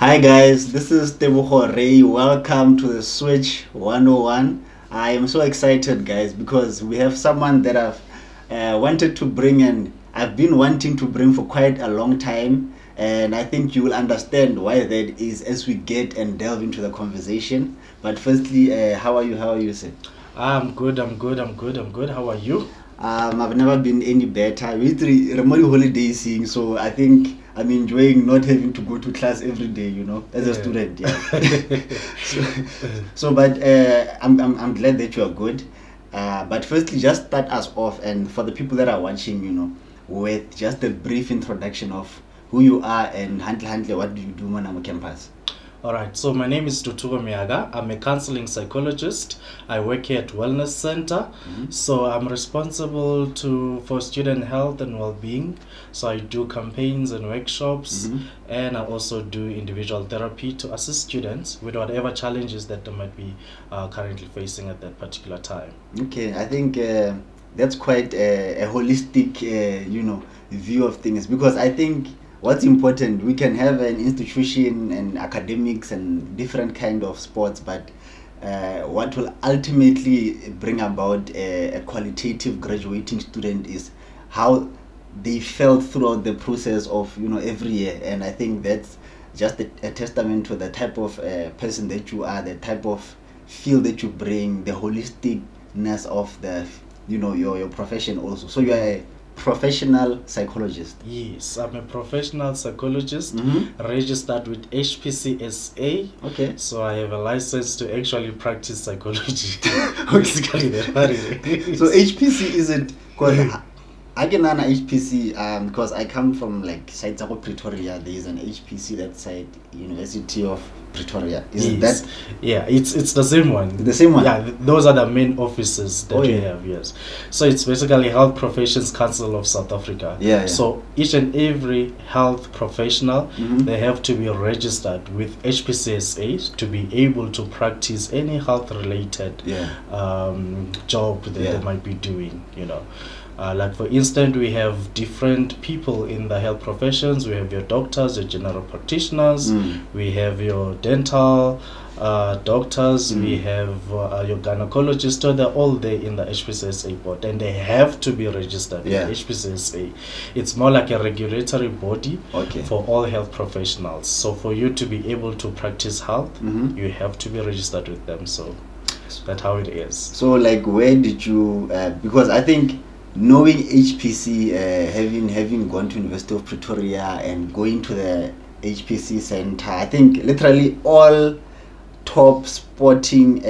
Hi guys, this is Ntuthuko Ray. Welcome to the Switch 101. I am so excited, guys, because we have someone that I've wanted to bring, and I've been wanting to bring for quite a long time, and I think you will understand why that is as we get and delve into the conversation. But firstly, how are you? How are you, sir? I'm good. How are you? I've never been any better. With remote holiday seeing, so I think I'm enjoying not having to go to class every day, as a student. Yeah. But I'm glad that you are good. But firstly, just start us off, and for the people that are watching, with just a brief introduction of who you are and handle what do you do on campus. All right. So my name is Ntuthuko Myaka. I'm a counseling psychologist. I work here at Wellness Center. So I'm responsible for student health and well-being. So I do campaigns and workshops, and I also do individual therapy to assist students with whatever challenges that they might be currently facing at that particular time. Okay, I think that's quite a holistic, view of things, because I think what's important, we can have an institution and academics and different kind of sports, but what will ultimately bring about a qualitative graduating student is how they felt throughout the process of every year. And I think that's just a testament to the type of person that you are, the type of feel that you bring, the holisticness of the your profession also. So you are a professional psychologist. Yes, I'm a professional psychologist, registered with HPCSA. Okay. So I have a license to actually practice psychology. Basically, so HPC, is it? Because I can run HPC because I come from side of Pretoria. There is an HPC that side, University of Pretoria. Is it that? Yeah, it's the same one. The same one. Yeah, those are the main offices that we have. Yes. So it's basically Health Professions Council of South Africa. Yeah. So each and every health professional, they have to be registered with HPCSA to be able to practice any health related job that they might be doing. Like for instance, we have different people in the health professions. We have your doctors, your general practitioners, we have your dental doctors, we have your gynecologists. So they're all there in the HPCSA board, and they have to be registered with HPCSA. It's more like a regulatory body for all health professionals. So for you to be able to practice health, you have to be registered with them. So that's how it is. So where did you, because I think knowing HPC, having gone to University of Pretoria and going to the HPC center, I think literally all top sporting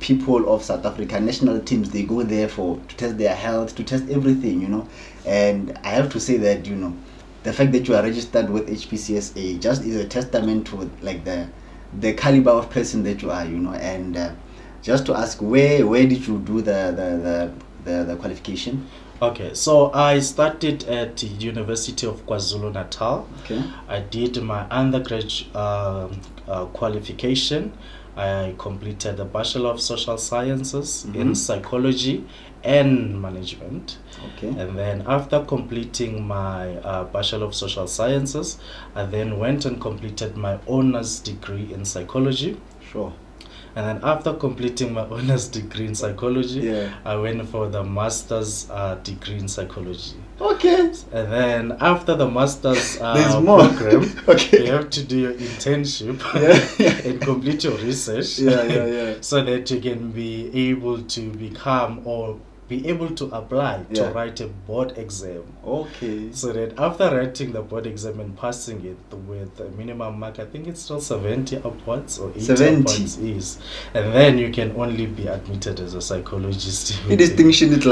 people of South Africa, national teams, they go there to test their health, to test everything, and I have to say that the fact that you are registered with HPCSA just is a testament to the caliber of person that you are, and just to ask, where did you do the qualification? Okay, so I started at the University of KwaZulu-Natal. Okay. I did my undergraduate qualification. I completed the Bachelor of Social Sciences in Psychology and Management. Okay. And then after completing my Bachelor of Social Sciences, I then went and completed my honors degree in Psychology. Sure. And then after completing my honors degree in psychology, I went for the master's degree in psychology. Okay. And then after the master's program, you have to do your internship and complete your research so that you can be able to become or be able to apply to write a board exam. Okay. So that after writing the board exam and passing it with a minimum mark, I think it's still 70 upwards or 80 upwards is, and then you can only be admitted as a psychologist. Distinction within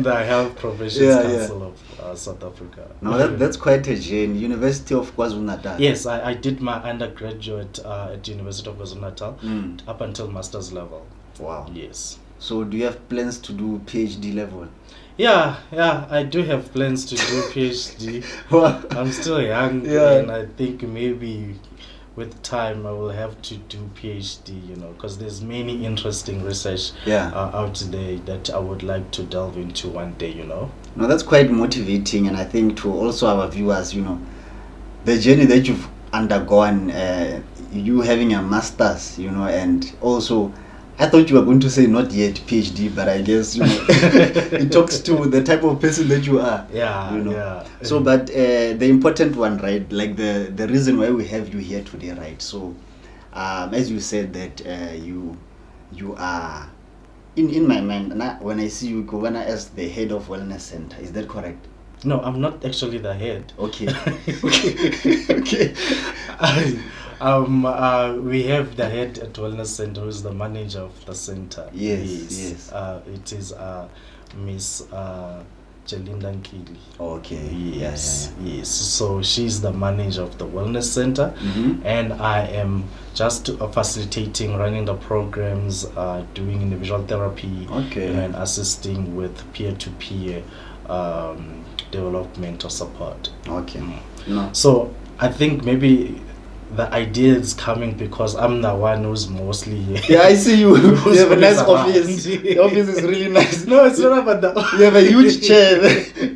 the Health Professions Council of South Africa. No, that's quite a journey. University of KwaZulu-Natal. Yes, I did my undergraduate at the University of KwaZulu-Natal up until master's level. Wow. Yes. So do you have plans to do PhD level? Yeah, I do have plans to do PhD. I'm still young, and I think maybe with time I will have to do PhD, because there's many interesting research out there that I would like to delve into one day, No, that's quite motivating, and I think to also our viewers, the journey that you've undergone, you having a master's, and also I thought you were going to say not yet PhD, but I guess it talks to the type of person that you are. Yeah. So, but the important one, right? Like the reason why we have you here today, right? So, as you said that you are in my mind when I see you, Governor, as the head of Wellness Center. Is that correct? No, I'm not actually the head. Okay. Okay. We have the head at Wellness Center, who is the manager of the center. Yes. It is Miss Jelinda Nkili. Okay. Yes. So she's the manager of the Wellness Center, and I am just facilitating, running the programs, doing individual therapy, and assisting with peer-to-peer development or support. Okay. So I think maybe the idea is coming because I'm the one who's mostly Yeah, I see you. You have a nice office. The office is really nice. No, it's not about the You have a huge chair.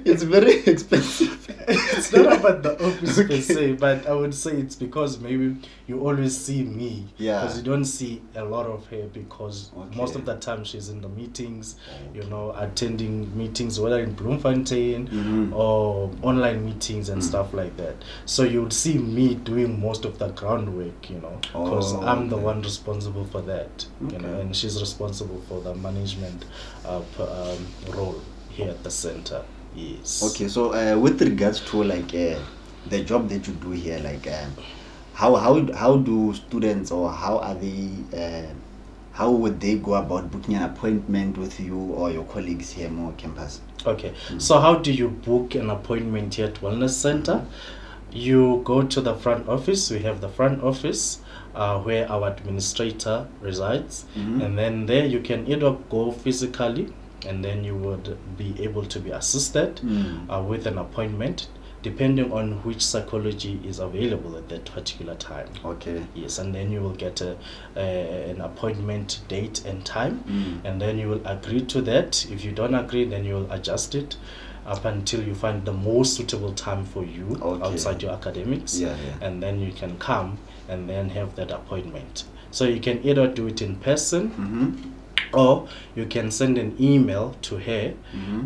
It's very expensive. It's not about the office per se, but I would say it's because maybe you always see me. Because you don't see a lot of her because most of the time she's in the meetings, attending meetings, whether in Bloemfontein or online meetings and stuff like that. So you would see me doing most of the groundwork, because I'm the one responsible for that, and she's responsible for the management role here at the center. Yes. Okay, so with regards to like the job that you do here, like how do students, or how are they how would they go about booking an appointment with you or your colleagues here more campus? Okay, so how do you book an appointment here at Wellness Center? You go to the front office. We have the front office where our administrator resides, and then there you can either go physically, and then you would be able to be assisted with an appointment, depending on which psychology is available at that particular time. Okay. Yes, and then you will get an appointment date and time, and then you will agree to that. If you don't agree, then you will adjust it up until you find the most suitable time for you outside your academics, and then you can come and then have that appointment. So you can either do it in person, or you can send an email to her,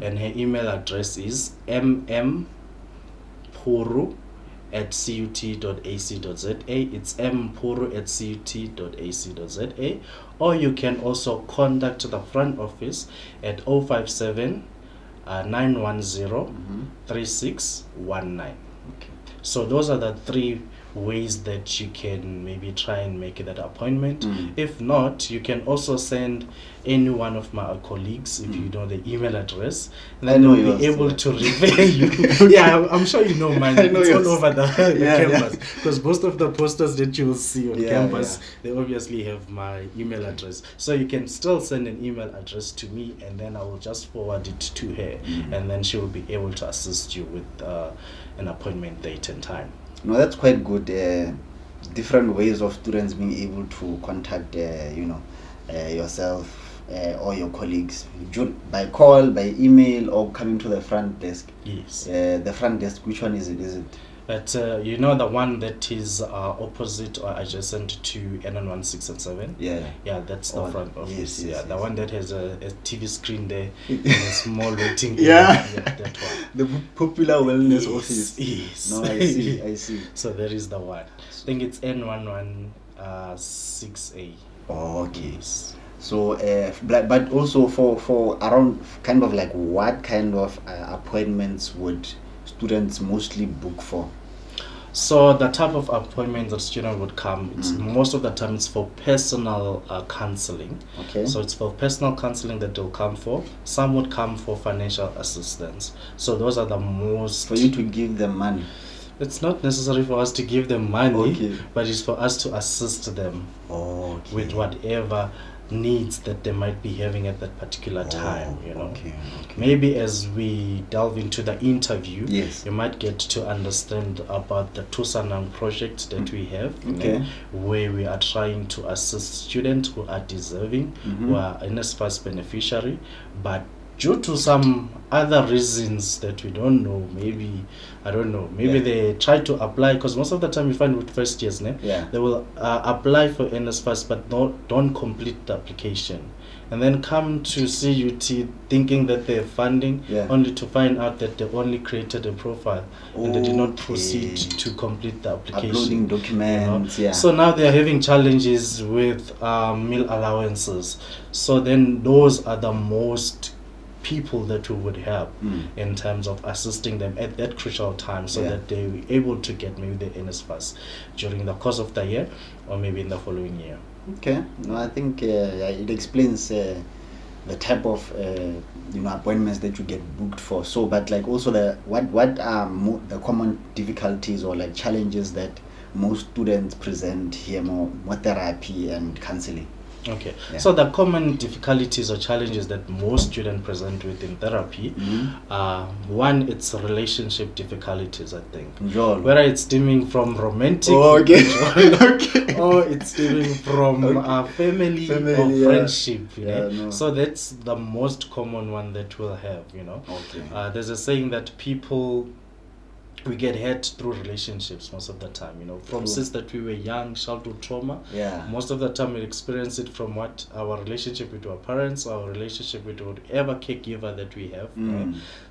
and her email address is mmpuru@cut.ac.za. It's mpuru@cut.ac.za. Or you can also contact the front office at 057 910 3619. So those are the three ways that you can maybe try and make that appointment. If not, you can also send any one of my colleagues, if you know the email address, and then they'll be able to refer you. I'm sure you know mine. It's all over the campus, because most of the posters that you will see on campus, they obviously have my email address. So you can still send an email address to me, and then I will just forward it to her, and then she will be able to assist you with an appointment date and time. No, that's quite good. Different ways of students being able to contact, yourself or your colleagues by call, by email, or coming to the front desk. Yes. The front desk, which one is it? But the one that is opposite or adjacent to NN16 and 7. Yeah, that's the front office. Yes, the one that has a TV screen there and a small waiting area. That one. The popular wellness office. Yes. No, I see. So there is the one. I think it's N116A. Okay. Yes. So, but also for around kind of like what kind of appointments would students mostly book for? So the type of appointment that student would come, most of the time it's for personal counseling. Okay. So it's for personal counseling that they'll come for. Some would come for financial assistance. So those are the most. For you to give them money? It's not necessary for us to give them money, but it's for us to assist them with whatever needs that they might be having at that particular time. Maybe as we delve into the interview, you might get to understand about the Tusanang project that we have, where we are trying to assist students who are deserving, who are NSFAS beneficiary, but due to some other reasons that we don't know, maybe I don't know, maybe they try to apply, because most of the time you find with first years, they will apply for NSFAS but don't complete the application, and then come to CUT thinking that they're funding, only to find out that they only created a profile and they did not proceed to complete the application. Uploading documents, So now they're having challenges with meal allowances. So then those are the most people that we would help in terms of assisting them at that crucial time, so that they were able to get maybe the NSFAS during the course of the year or maybe in the following year. Okay, no, I think it explains the type of appointments that you get booked for. So, but like also what are the common difficulties or like challenges that most students present here, more therapy and counseling? Okay, so the common difficulties or challenges that most students present with in therapy, one, it's relationship difficulties, I think. Whether it's stemming from romantic, or it's stemming from family or friendship. So that's the most common one that we'll have. There's a saying that we get hurt through relationships most of the time, from since that we were young, childhood trauma. Most of the time we experience it from what our relationship with our parents, our relationship with whatever caregiver that we have.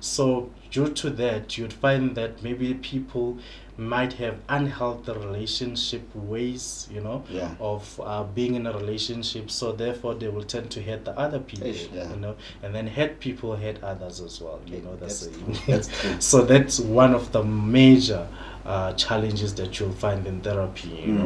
So due to that, you'd find that maybe people might have unhealthy relationship ways, of being in a relationship. So therefore they will tend to hurt the other people, and then hurt people hurt others as well. That's true. So that's one of the major challenges that you'll find in therapy.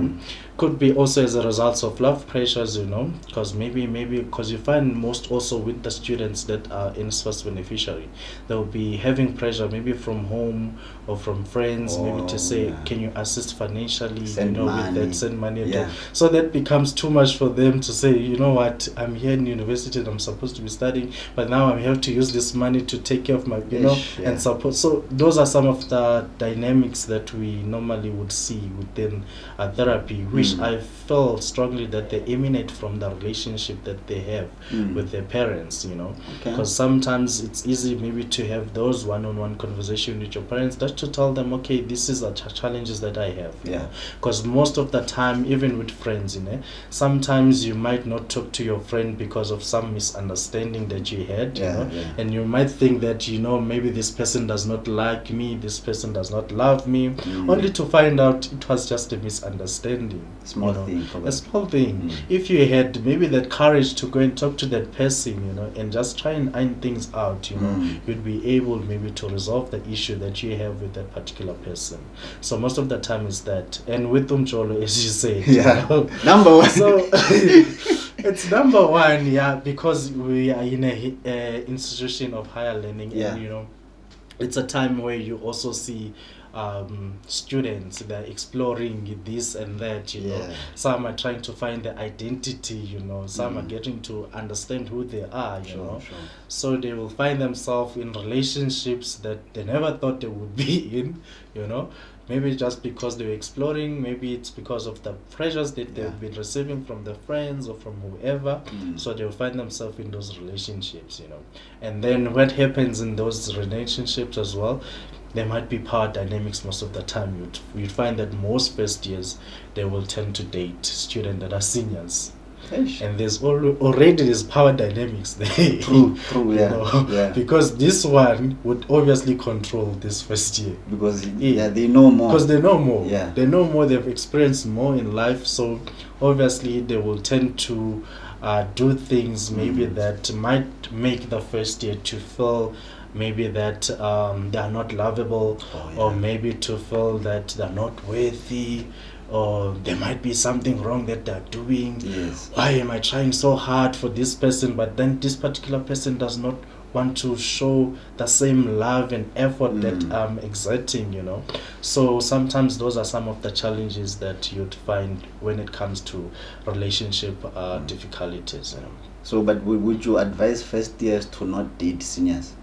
Could be also as a result of love pressures, because maybe because you find most also with the students that are NSFAS beneficiary, they'll be having pressure maybe from home or from friends, maybe to say, can you assist financially, send money. with that, send money. So that becomes too much for them to say, you know what, I'm here in university and I'm supposed to be studying, but now I have to use this money to take care of my, and support. So those are some of the dynamics that we normally would see within therapy, which I feel strongly that they emanate from the relationship that they have with their parents, because sometimes it's easy maybe to have those one-on-one conversation with your parents, just to tell them, okay, this is the challenges that I have, because most of the time, even with friends, sometimes you might not talk to your friend because of some misunderstanding that you had, and you might think that, maybe this person does not like me, this person does not love me, only to find out it was just a misunderstanding. Small thing, probably. A small thing. If you had maybe that courage to go and talk to that person, and just try and iron things out, you'd be able maybe to resolve the issue that you have with that particular person. So most of the time is that. And with Umjolo, as you said, number one. So it's number one, because we are in a institution of higher learning, and it's a time where you also see students, they're exploring this and that, some are trying to find their identity, some are getting to understand who they are, so they will find themselves in relationships that they never thought they would be in, maybe just because they were exploring, maybe it's because of the pressures that they've been receiving from their friends or from whoever, so they'll find themselves in those relationships, and then what happens in those relationships as well, there might be power dynamics most of the time. You'd find that most first years, they will tend to date students that are seniors. And there's already this power dynamics there. True, because this one would obviously control this first year. Because they know more. Because they know more. They know more, they've experienced more in life, so obviously they will tend to do things maybe that might make the first year to feel maybe that they are not lovable, or maybe to feel that they're not worthy, or there might be something wrong that they're doing. Why am I trying so hard for this person, but then this particular person does not want to show the same love and effort that I'm exerting, So sometimes those are some of the challenges that you'd find when it comes to relationship difficulties. So, but would you advise first years to not date seniors?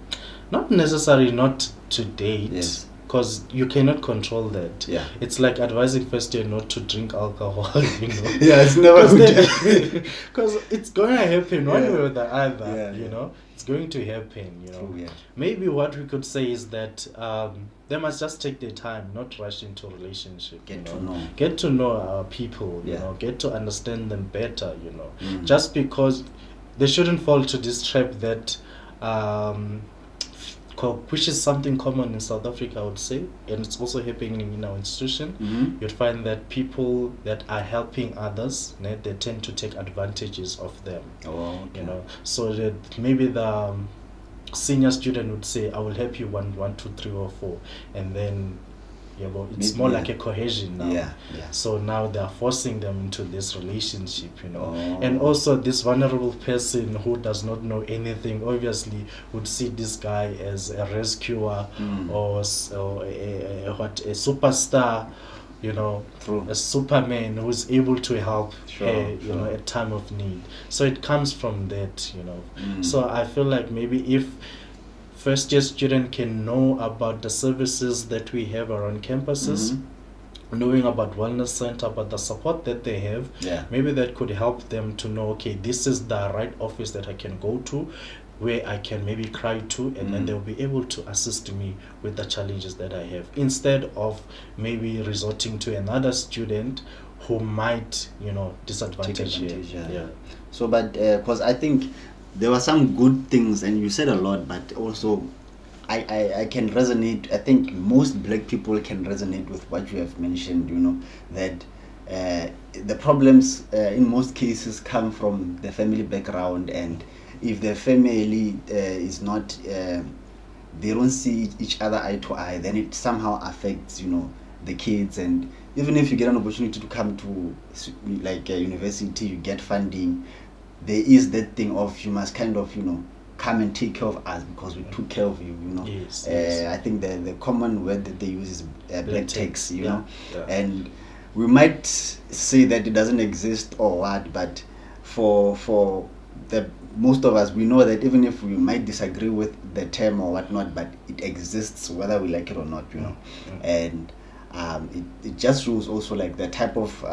Not necessarily not to date, because you cannot control that. Yeah. It's like advising first year not to drink alcohol, Yeah, it's never good. because it's going to happen one way or the other, Yeah. know. It's going to happen, True, yeah. Maybe what we could say is that they must just take their time, not rush into a relationship. Get to know our people, get to understand them better, Just because they shouldn't fall to this trap that which is something common in South Africa, I would say, and it's also happening in our institution. You'd find that people that are helping others, they tend to take advantages of them. So that maybe the senior student would say, I will help you 1, 2, 3, or 4, and then it's more like a cohesion now. So now they are forcing them into this relationship, and also this vulnerable person who does not know anything obviously would see this guy as a rescuer or a superstar, a Superman who's able to help her, at time of need. So it comes from that, So I feel like maybe if first year student can know about the services that we have around campuses, knowing about wellness center, about the support that they have, maybe that could help them to know, okay, this is the right office that I can go to, where I can maybe cry to, and then they'll be able to assist me with the challenges that I have, instead of maybe resorting to another student who might, disadvantage you. So, but because I think there were some good things, and you said a lot, but also I can resonate. I think most black people can resonate with what you have mentioned, that the problems in most cases come from the family background, and if the family is not, they don't see each other eye to eye, then it somehow affects, the kids. And even if you get an opportunity to come to like a university, you get funding, there is that thing of you must kind of come and take care of us because we took care of you. Yes. I think the common word that they use is black tax. And we might say that it doesn't exist or what, but for the most of us, we know that even if we might disagree with the term or whatnot, but it exists whether we like it or not. And it just shows also like the type of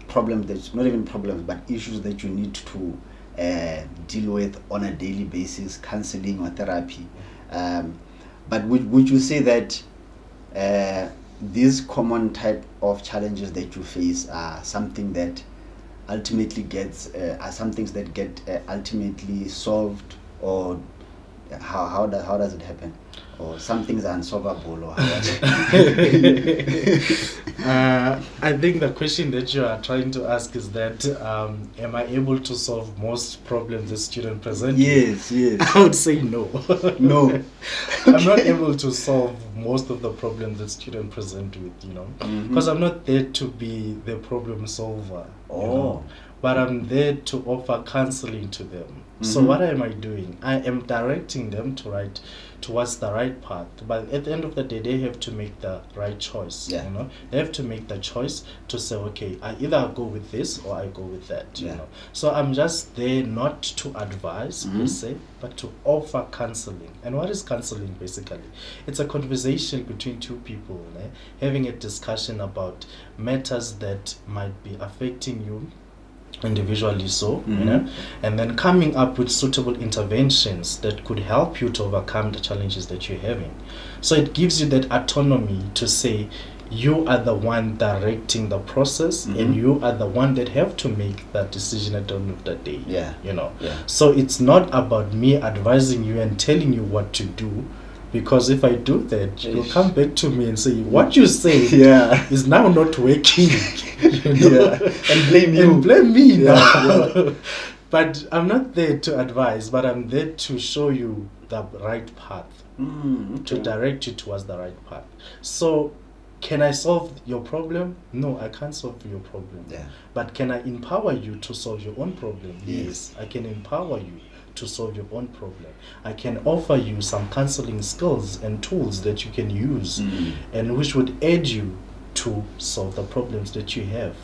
problems, that not even problems but issues that you need to deal with on a daily basis, counseling or therapy. But would you say that these common type of challenges that you face are something that ultimately are some things that get ultimately solved, or how does it happen? Or some things are unsolvable, or I think the question that you are trying to ask is that am I able to solve most problems the student present? Yes. I would say no. No. I'm not able to solve most of the problems that student present with, because I'm not there to be the problem solver. But I'm there to offer counseling to them. So what am I doing? I am directing them towards the right path. But at the end of the day, they have to make the right choice. They have to make the choice to say, okay, I either go with this or I go with that. So I'm just there not to advise per se, but to offer counseling. And what is counseling basically? It's a conversation between two people, having a discussion about matters that might be affecting you individually, and then coming up with suitable interventions that could help you to overcome the challenges that you're having. So it gives you that autonomy to say you are the one directing the process, and you are the one that have to make that decision at the end of the day. So it's not about me advising you and telling you what to do, because if I do that, you'll come back to me and say, what you say is now not working. And blame you. And blame me now. But I'm not there to advise, but I'm there to show you the right path, to direct you towards the right path. So can I solve your problem? No, I can't solve your problem. But can I empower you to solve your own problem? Yes, I can empower you to solve your own problem. I can offer you some counseling skills and tools that you can use, and which would aid you to solve the problems that you have.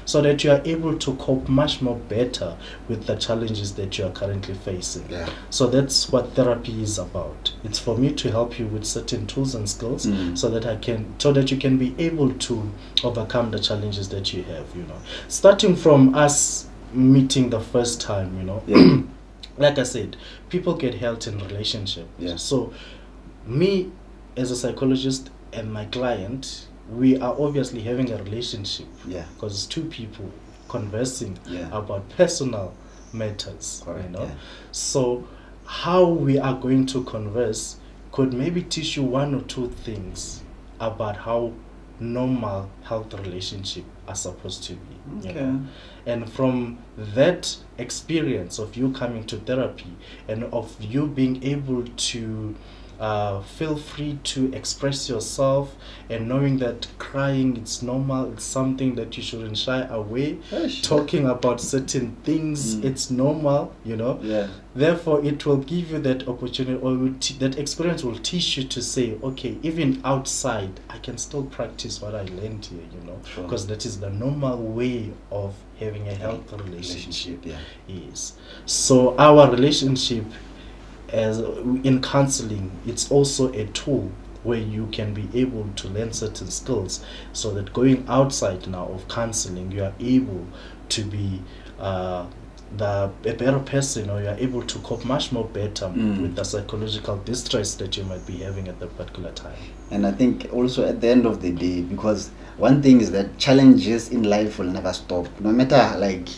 so that you are able to cope much more better with the challenges that you are currently facing. Yeah. So that's what therapy is about. It's for me to help you with certain tools and skills so that you can be able to overcome the challenges that you have, starting from us meeting the first time, Yeah. like I said, people get hurt in relationship. Yeah. So me as a psychologist and my client, we are obviously having a relationship. Yeah. Because it's two people conversing Yeah. about personal matters. Correct, yeah. So how we are going to converse could maybe teach you one or two things about how normal health relationship are supposed to be. Okay. And from that experience of you coming to therapy and of you being able to feel free to express yourself and knowing that crying it's normal, it's something that you shouldn't shy away. Talking about certain things, it's normal, Yeah. Therefore it will give you that opportunity, or that experience will teach you to say, okay, even outside I can still practice what I learned here, Sure. because that is the normal way of having a healthy relationship. Yeah. Yes. So our relationship as in counseling, it's also a tool where you can be able to learn certain skills, so that going outside now of counseling, you are able to be a better person, or you are able to cope much more better with the psychological distress that you might be having at that particular time. And I think also at the end of the day, because one thing is that challenges in life will never stop. No matter, like,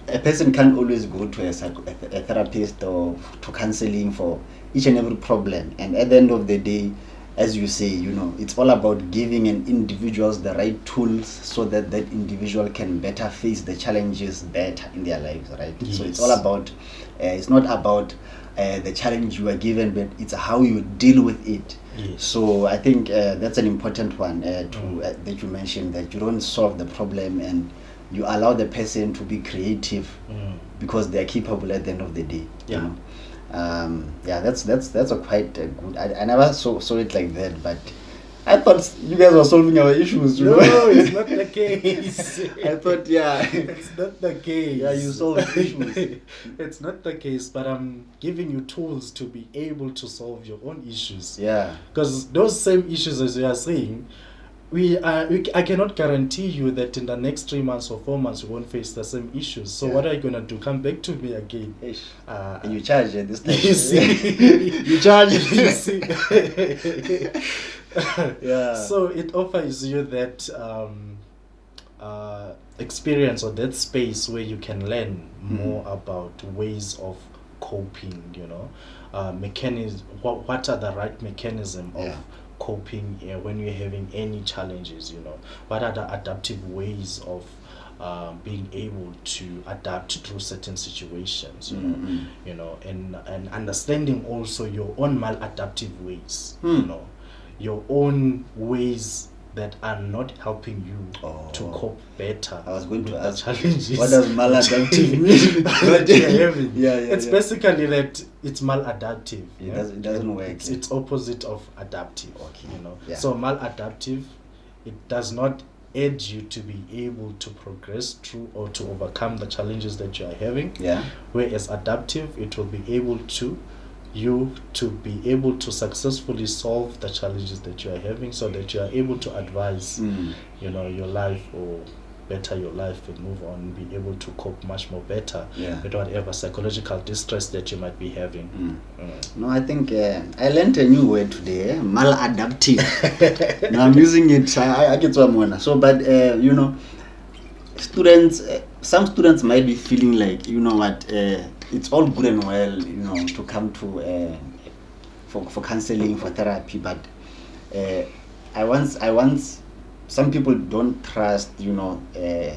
a person can't always go to a therapist or to counseling for each and every problem. And at the end of the day, as you say, it's all about giving an individuals the right tools so that that individual can better face the challenges better in their lives, right? Yes. So it's all about, it's not about the challenge you are given, but it's how you deal with it. Yes. So I think that's an important one that you mentioned, that you don't solve the problem and you allow the person to be creative because they are capable at the end of the day. Yeah. That's a quite good. I never saw it like that, but I thought you guys were solving our issues. No, it's not the case. I thought, it's not the case. Yeah, you solve issues. It's not the case, but I'm giving you tools to be able to solve your own issues. Yeah. Because those same issues, as you are saying, I cannot guarantee you that in the next 3 months or 4 months you won't face the same issues. So what are you gonna do? Come back to me again? And you charge this time. You see, you charge. You see. Yeah. So it offers you that experience, or that space where you can learn more about ways of coping. Mechanism. What are the right mechanism of coping when you're having any challenges? What are the adaptive ways of being able to adapt through certain situations? And understanding also your own maladaptive ways. Your own ways that are not helping you to cope better. I was going to ask, challenges. What does maladaptive mean? It's basically that it's maladaptive. It doesn't work. It's opposite of adaptive. Okay. So maladaptive, it does not aid you to be able to progress through or to overcome the challenges that you are having. Yeah. Whereas adaptive, it will be able to be able to successfully solve the challenges that you are having, so that you are able to advise your life, or better your life and move on, and be able to cope much more better with whatever psychological distress that you might be having. No, I think I learned a new word today, maladaptive. Now I'm using it. I get one. So, but students, some students might be feeling like, it's all good and well, to come to for counseling, for therapy, but I once some people don't trust, the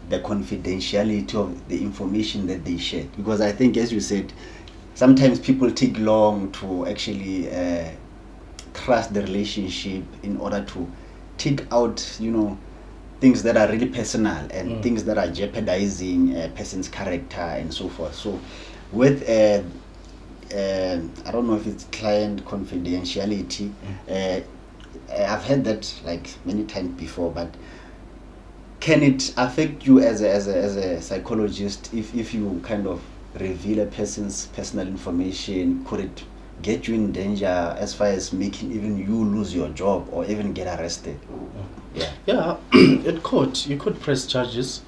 confidentiality of the information that they share, because I think, as you said, sometimes people take long to actually trust the relationship in order to take out, things that are really personal and things that are jeopardizing a person's character and so forth. So with I don't know if it's client confidentiality, I've heard that like many times before, but can it affect you as a psychologist if you kind of reveal a person's personal information? Could it get you in danger as far as making even you lose your job or even get arrested? Yeah, it could. You could press charges.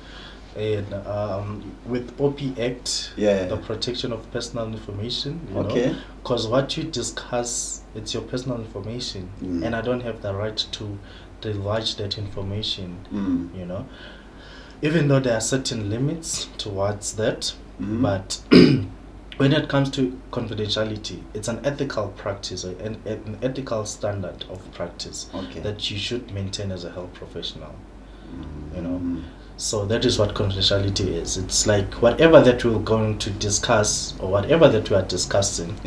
And with OP Act, the protection of personal information, you know, because what you discuss, it's your personal information, and I don't have the right to divulge that information, you know, even though there are certain limits towards that, but when it comes to confidentiality, it's an ethical practice, an ethical standard of practice that you should maintain as a health professional, you know. So that is what confidentiality is. It's like whatever that we're going to discuss or whatever that we are discussing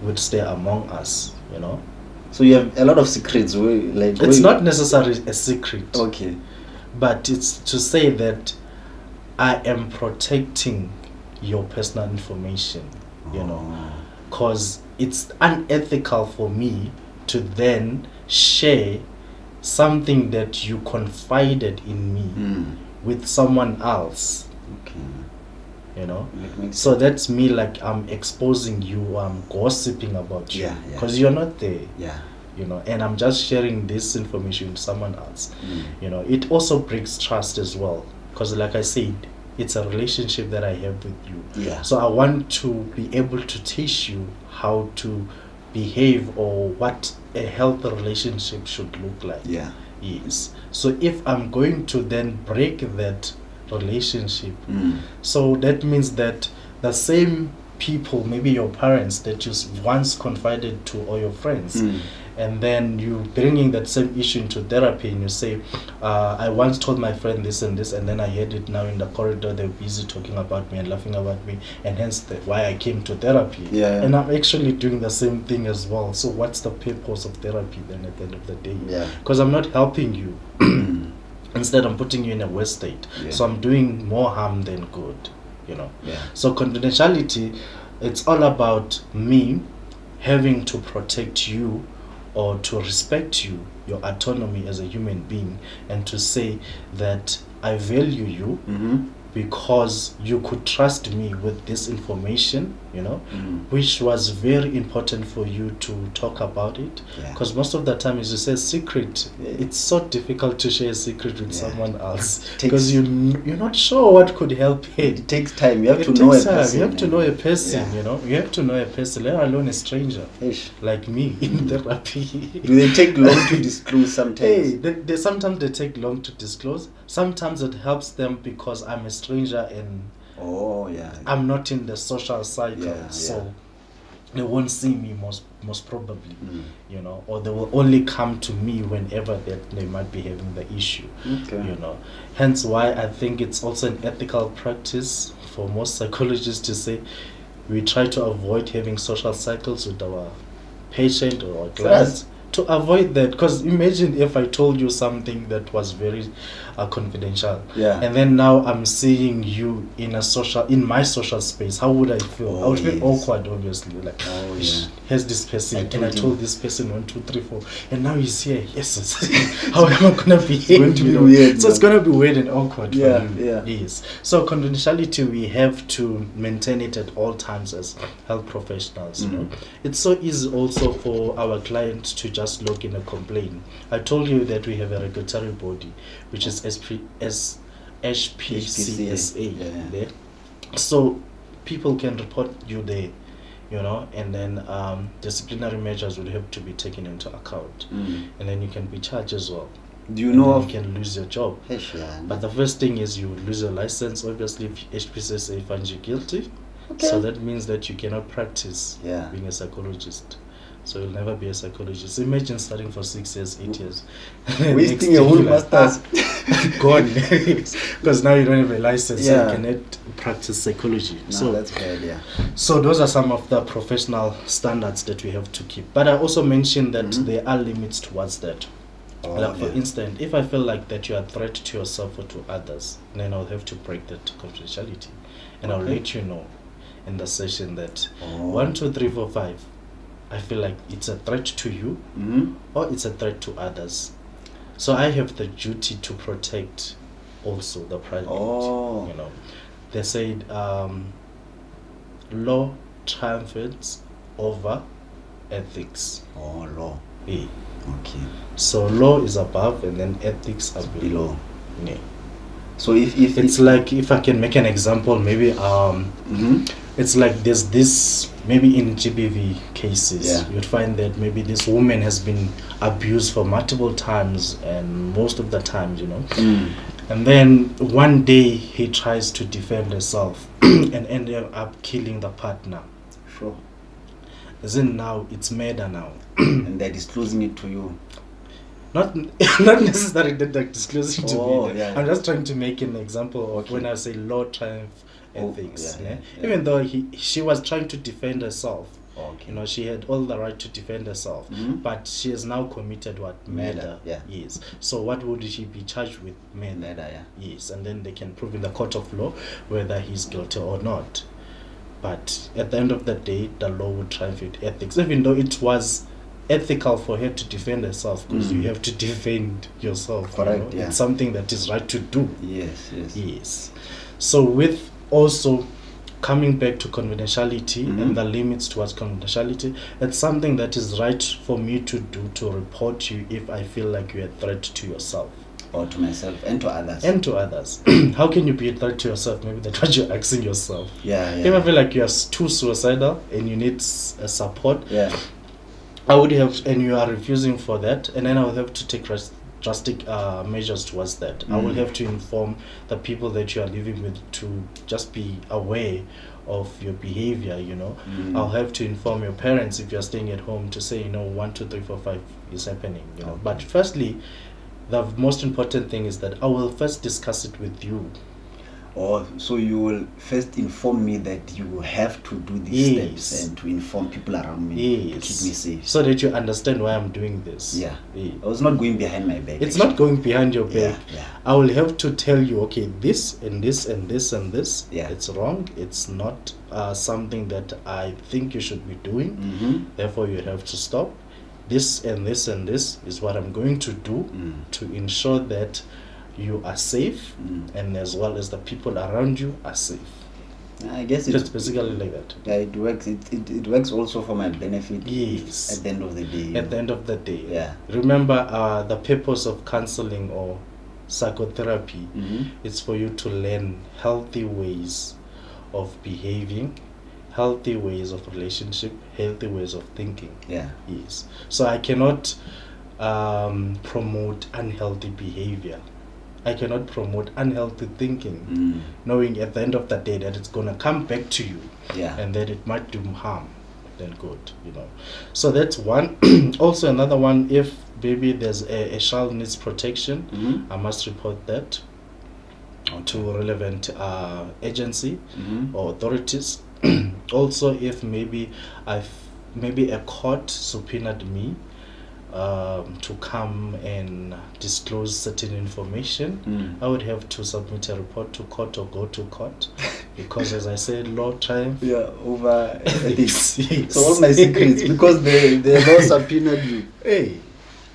would stay among us, you know. So you have a lot of secrets. It's not necessarily a secret. Okay. But it's to say that I am protecting your personal information, you know, because it's unethical for me to then share something that you confided in me with someone else, you know. So that's me, like I'm exposing you, I'm gossiping about you because you're not there, you know, and I'm just sharing this information with someone else, you know. It also breaks trust as well, because like I said, it's a relationship that I have with you, so I want to be able to teach you how to behave or what a healthy relationship should look like. Yes. So if I'm going to then break that relationship, so that means that the same people, maybe your parents that you once confided to, or your friends, and then you bringing that same issue into therapy and you say, I once told my friend this and this, and then I heard it now in the corridor, they're busy talking about me and laughing about me, and hence why I came to therapy. And I'm actually doing the same thing as well. So what's the purpose of therapy then at the end of the day? Because I'm not helping you. Instead, I'm putting you in a worse state. So I'm doing more harm than good, you know. So confidentiality, it's all about me having to protect you or to respect you, your autonomy as a human being, and to say that I value you because you could trust me with this information, you know, which was very important for you to talk about it. Because most of the time, as you say, secret, it's so difficult to share a secret with someone else because you're not sure what could help it. It takes time. You have to know a person. You have to know a person, you know. You have to know a person, let alone a stranger like me in therapy. Do they take long to disclose sometimes? Sometimes they take long to disclose. Sometimes it helps them because I'm a stranger and I'm not in the social cycle, so they won't see me most probably, you know, or they will only come to me whenever they might be having the issue, you know. Hence why I think it's also an ethical practice for most psychologists to say we try to avoid having social cycles with our patient or our clients. To avoid that, because imagine if I told you something that was very confidential, and then now I'm seeing you in my social space. How would I feel? I would feel awkward, obviously. Like, here's this person, and I told this person 1, 2, 3, 4, and now he's here. Yes, how am I gonna behave? It's going to be weird. So it's gonna be weird and awkward for you. Yes. So confidentiality, we have to maintain it at all times as health professionals. You know, it's so easy also for our clients to just log in a complaint. I told you that we have a regulatory body, which is HPCSA. There. So people can report you there, you know, and then disciplinary measures will have to be taken into account, and then you can be charged as well. Do you know you can lose your job? But the first thing is you lose your license. Obviously, if HPCSA finds you guilty, so that means that you cannot practice being a psychologist. So you'll never be a psychologist. Imagine studying for 6 years, 8 years. Wasting a whole master's. Gone. Because now you don't have a license, so you cannot practice psychology. No, so that's bad, So those are some of the professional standards that we have to keep. But I also mentioned that there are limits towards that. For instance, if I feel like that you are a threat to yourself or to others, then I'll have to break that confidentiality. And I'll let you know in the session that 1, 2, 3, 4, 5, I feel like it's a threat to you or it's a threat to others. So I have the duty to protect also the president. Oh. You know, they said law triumphs over ethics. Oh, law. Yeah. Okay. So law is above, and then ethics are below. Yeah. So if it's like, if I can make an example, maybe it's like there's this, maybe in GBV cases, you'd find that maybe this woman has been abused for multiple times, and most of the times, you know, and then one day he tries to defend herself and ended up killing the partner. Sure. As in, now it's murder now. And they're disclosing it to you. Not necessarily that they're disclosing to me. Yeah. I'm just trying to make an example of when I say law triumph ethics. Yeah. Even though she was trying to defend herself. Okay. You know, she had all the right to defend herself, but she has now committed what? Murder. Yeah. Yes. So what would she be charged with? Murder. Yeah. Yes, and then they can prove in the court of law whether he's guilty or not. But at the end of the day, the law would triumph with ethics, even though it was ethical for her to defend herself, because you have to defend yourself. Correct. You know? It's something that is right to do. Yes. So with also coming back to confidentiality and the limits towards confidentiality, it's something that is right for me to do, to report you if I feel like you're a threat to yourself. Or to myself and to others. How can you be a threat to yourself? Maybe that's what you're asking yourself. If I feel like you're too suicidal and you need support, I would have, and you are refusing for that, and then I would have to take drastic measures towards that. I will have to inform the people that you are living with to just be aware of your behavior, you know. I'll have to inform your parents if you're staying at home to say, you know, 1, 2, 3, 4, 5 is happening, you know. But firstly, the most important thing is that I will first discuss it with you. So you will first inform me that you have to do these steps, and to inform people around me to keep me safe. So that you understand why I'm doing this. I was not going behind my back. It's not going behind your back. I will have to tell you, okay, this and this and this and this, it's wrong. It's not something that I think you should be doing. Therefore, you have to stop. This and this and this is what I'm going to do to ensure that you are safe, and as well as the people around you are safe. I guess it's basically like that. Yeah, it works. It works also for my benefit. Yes. At the end of the day. At the end of the day. Remember, the purpose of counseling or psychotherapy is for you to learn healthy ways of behaving, healthy ways of relationship, healthy ways of thinking. Yes. So I cannot promote unhealthy behavior. I cannot promote unhealthy thinking, knowing at the end of the day that it's going to come back to you, and that it might do harm than good, you know. So that's one. Also another one, if maybe there's a child needs protection, I must report that to relevant agency or authorities. Also, if maybe a court subpoenaed me to come and disclose certain information, I would have to submit a report to court or go to court, because as I said, law triumph over ethics. So all my secrets, because the law subpoenaed you.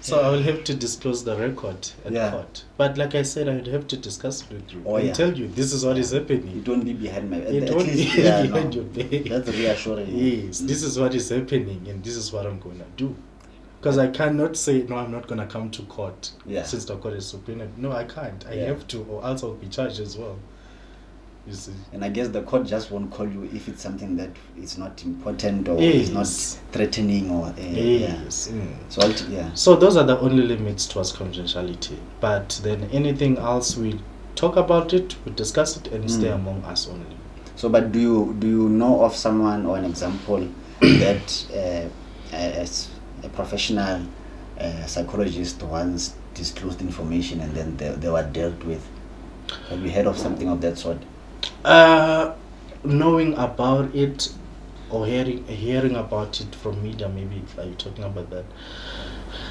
So I will have to disclose the record at court. But like I said, I would have to discuss it with you and tell you this is what is happening. It won't be behind my back. It won't be behind your back. That's reassuring. Yes, this is what is happening, and this is what I'm going to do. Because I cannot say, no, I'm not going to come to court since the court is subpoenaed. No, I can't. I have to, or else I'll be charged as well. You see. And I guess the court just won't call you if it's something that is not important or is not threatening or So those are the only limits towards confidentiality. But then anything else, we talk about it, we discuss it, and stay among us only. So, but do you know of someone or an example that as a professional psychologist once disclosed information and then they were dealt with? Have you heard of something of that sort? Knowing about it or hearing about it from media, maybe. Are you talking about that?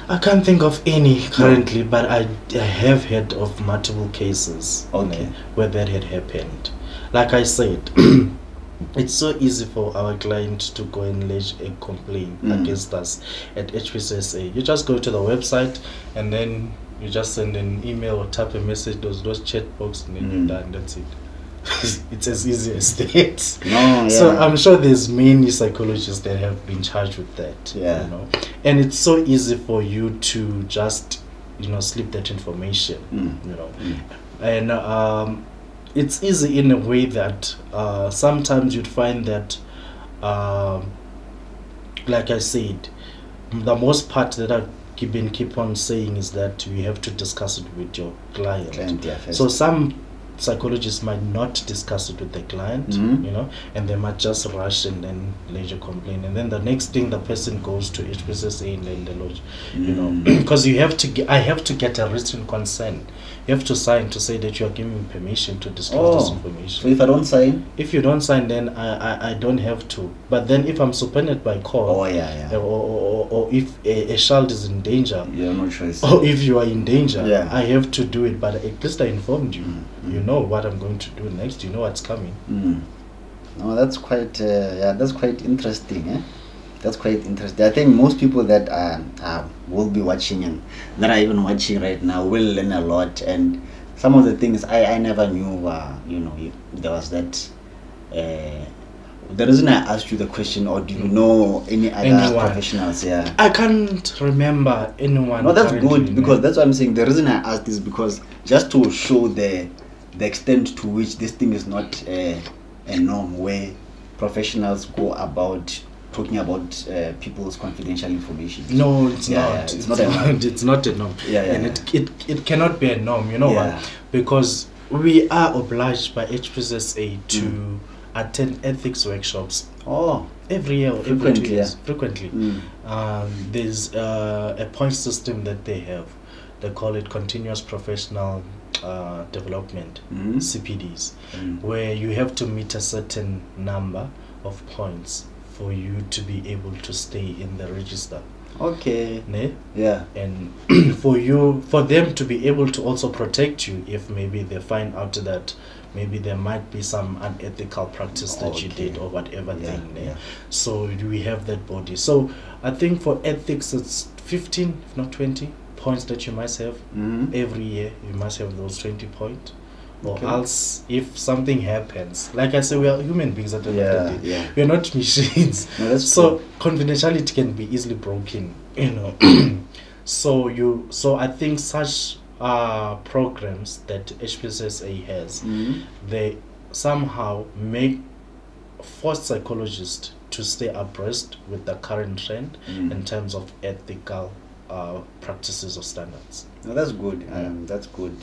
I can't think of any currently, but I have heard of multiple cases where that had happened. Like I said, it's so easy for our client to go and lodge a complaint against us at HPCSA. You just go to the website and then You just send an email or type a message, those chat box, and then you're done. That's it. It's as easy as that. No, yeah. So I'm sure there's many psychologists that have been charged with that. Yeah. You know, and it's so easy for you to just, slip that information. You know, and it's easy in a way that sometimes you'd find that, like I said, the most part that I've keep on saying is that you have to discuss it with your client. So some psychologists might not discuss it with the client, and they might just rush and then later complain, and then the next thing the person goes to HPSSA and then the lodge, because I have to get a written consent. You have to sign to say that you are giving me permission to disclose this information. So if I don't sign? If you don't sign, then I don't have to. But then if I'm subpoenaed by court, or if a child is in danger, no choice. Or if you are in danger, I have to do it. But at least I informed you. You know what I'm going to do next. You know what's coming. No, that's quite that's quite interesting. That's quite interesting. I think most people that will be watching and that are even watching right now will learn a lot. And some of the things I never knew. There was that. The reason I asked you the question, or do you know anyone professionals? Yeah, I can't remember anyone. No, that's good, because that's what I'm saying. The reason I asked is because just to show the extent to which this thing is not a norm where professionals go about talking about people's confidential information. No, it's not. It's not a norm. It's not a norm. And it cannot be a norm. You know why? Because we are obliged by HPSSA to attend ethics workshops. Every year, or every 2 years, frequently. There's a point system that they have. They call it continuous professional development, CPDs, where you have to meet a certain number of points for you to be able to stay in the register. And for them to be able to also protect you if maybe they find out that maybe there might be some unethical practice that you did or whatever thing. So we have that body. So I think for ethics it's 15, if not 20 points that you must have every year. You must have those 20 points. Or else, if something happens, like I say, we are human beings at the end of the day. We are not machines. No, so confidentiality can be easily broken, So I think such programs that HPSSA has, they somehow force psychologists to stay abreast with the current trend in terms of ethical practices or standards. No, that's good. That's good.